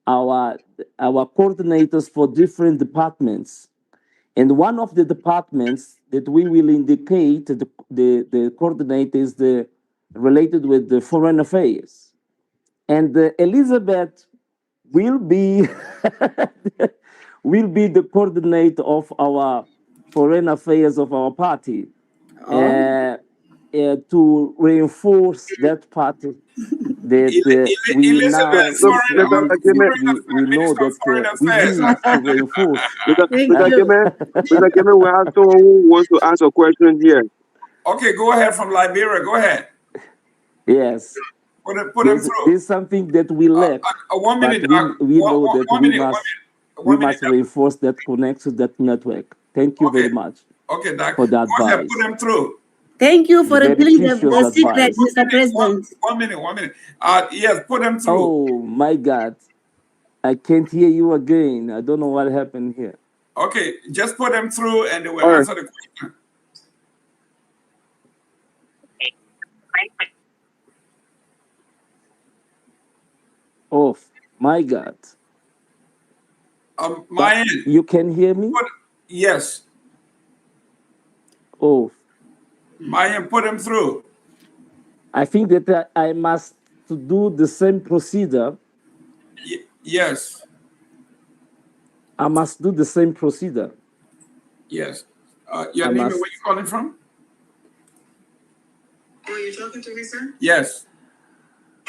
Speaker 6: our coordinators for different departments. And one of the departments that we will indicate the coordinator is related with the foreign affairs. And Elizabeth will be will be the coordinator of our foreign affairs of our party to reinforce that party that we now we know that we need to reinforce.
Speaker 10: Mr. Keme, we have someone who wants to ask a question here.
Speaker 2: Okay, go ahead from Liberia. Go ahead.
Speaker 6: Yes.
Speaker 2: Put him through.
Speaker 6: This is something that we lack.
Speaker 2: 1 minute.
Speaker 6: We know that we must reinforce that connection, that network. Thank you very much.
Speaker 2: Okay, Doc.
Speaker 6: For that
Speaker 2: Go ahead,
Speaker 6: advice.
Speaker 2: put him through.
Speaker 4: Thank you for revealing the secret,
Speaker 6: advice.
Speaker 4: Mr. President.
Speaker 2: 1 minute. Yes, put him through.
Speaker 6: Oh my God. I can't hear you again. I don't know what happened here.
Speaker 2: Okay, just put him through and they will answer the question.
Speaker 6: Oh my God.
Speaker 2: Mayan.
Speaker 6: You can hear me?
Speaker 2: Yes.
Speaker 6: Oh.
Speaker 2: Mayan, put him through.
Speaker 6: I think that I must do the same procedure.
Speaker 2: Yes.
Speaker 6: I must do the same procedure.
Speaker 2: Yes. Your name and where you calling from?
Speaker 9: Oh, you're talking to me, sir?
Speaker 2: Yes.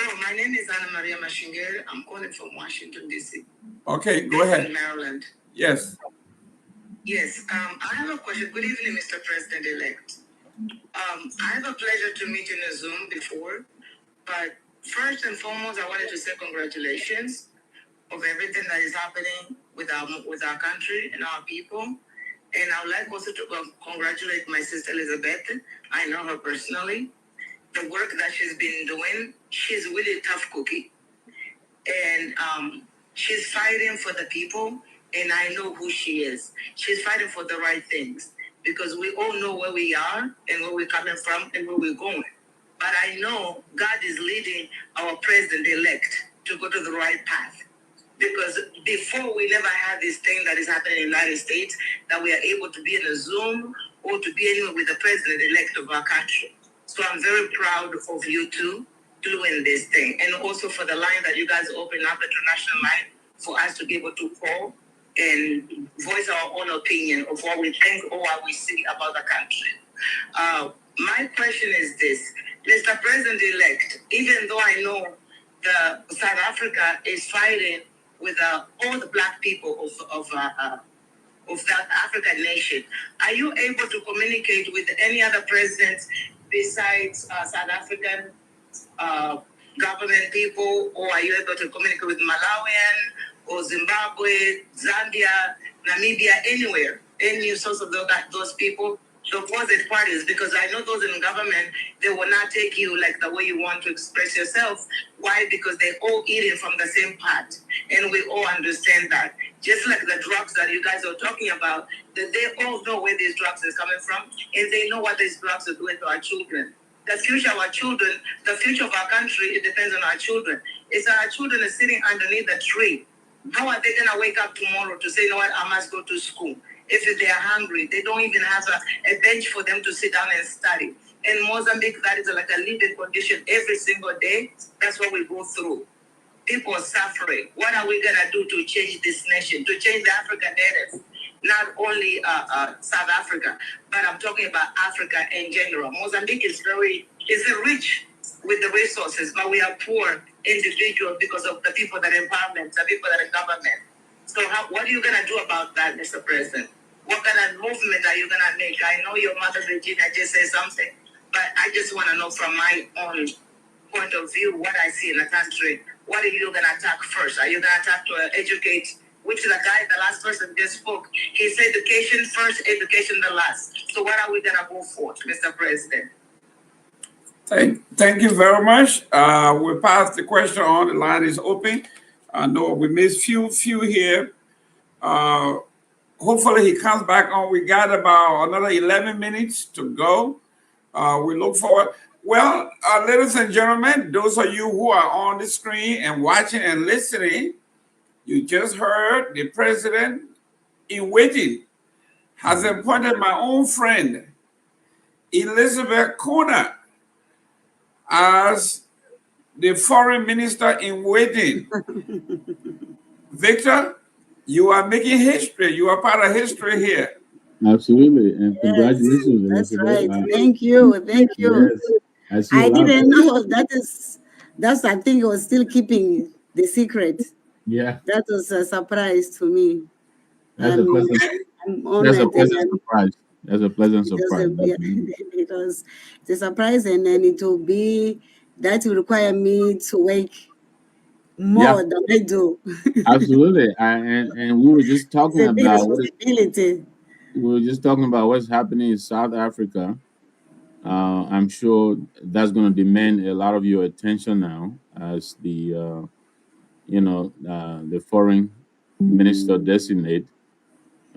Speaker 9: Oh, my name is Ana Maria Mashingeri. I'm calling from Washington, D.C.
Speaker 2: Okay, go ahead.
Speaker 9: In Maryland.
Speaker 2: Yes.
Speaker 9: Yes. I have a question. Good evening, Mr. President-elect. I have a pleasure to meet you in a Zoom before, but first and foremost, I wanted to say congratulations of everything that is happening with our country and our people. And I would like also to congratulate my sister Elizabeth. I know her personally. The work that she's been doing, she's really a tough cookie. And she's fighting for the people, and I know who she is. She's fighting for the right things, because we all know where we are and where we're coming from and where we're going. But I know God is leading our president-elect to go to the right path. Because before, we never had this thing that is happening in the United States, that we are able to be in a Zoom or to be anywhere with the president-elect of our country. So I'm very proud of you two doing this thing. And also for the line that you guys open up, the international line, for us to be able to call and voice our own opinion of what we think or what we see about the country. My question is this. Mr. President-elect, even though I know the South Africa is fighting with all the Black people of that African nation, are you able to communicate with any other presidents besides South African government people, or are you able to communicate with Malawian or Zimbabwe, Zambia, Namibia, anywhere, any source of those people, the opposite parties? Because I know those in government, they will not take you like the way you want to express yourself. Why? Because they're all eating from the same pot, and we all understand that. Just like the drugs that you guys are talking about, that they all know where these drugs is coming from, and they know what these drugs are doing to our children. The future of our children, the future of our country, it depends on our children. If our children are sitting underneath the tree, how are they going to wake up tomorrow to say, you know what, I must go to school? If they are hungry, they don't even have a bench for them to sit down and study. In Mozambique, that is like a living condition every single day. That's what we go through. People are suffering. What are we going to do to change this nation, to change the African narrative? Not only South Africa, but I'm talking about Africa in general. Mozambique is rich with the resources, but we are poor individuals because of the people that are in parliament, the people that are in government. So what are you going to do about that, Mr. President? What kind of movement are you going to make? I know your mother, Regina, just said something, but I just want to know from my own point of view what I see in the country. What are you going to attack first? Are you going to attack to educate? Which the guy, the last person just spoke, he said education first, education the last. So what are we going to go for, Mr. President?
Speaker 2: Thank you very much. We passed the question on. The line is open. I know we missed few here. Hopefully he comes back on. We got about another 11 minutes to go. We look forward. Well, ladies and gentlemen, those of you who are on the screen and watching and listening, You just heard the president in waiting has appointed my own friend, Elizabeth Kuna, as the foreign minister in waiting. Victor, you are making history. You are part of history here.
Speaker 7: Absolutely, and congratulations.
Speaker 4: That's
Speaker 7: Elizabeth.
Speaker 4: right. Thank you. Thank you.
Speaker 7: Yes,
Speaker 4: I didn't know that's I think it was still keeping the secret.
Speaker 7: Yeah,
Speaker 4: That was a surprise to me.
Speaker 7: that's a
Speaker 4: I'm
Speaker 7: pleasant.
Speaker 4: honored.
Speaker 7: That's a pleasant surprise. That's a pleasant surprise.
Speaker 4: It's a surprise, and then it will be that will require me to work more than I do.
Speaker 7: Absolutely, and we were just talking
Speaker 4: It's a big
Speaker 7: about
Speaker 4: responsibility.
Speaker 7: what's happening in South Africa. I'm sure that's going to demand a lot of your attention now, as the the foreign minister designate.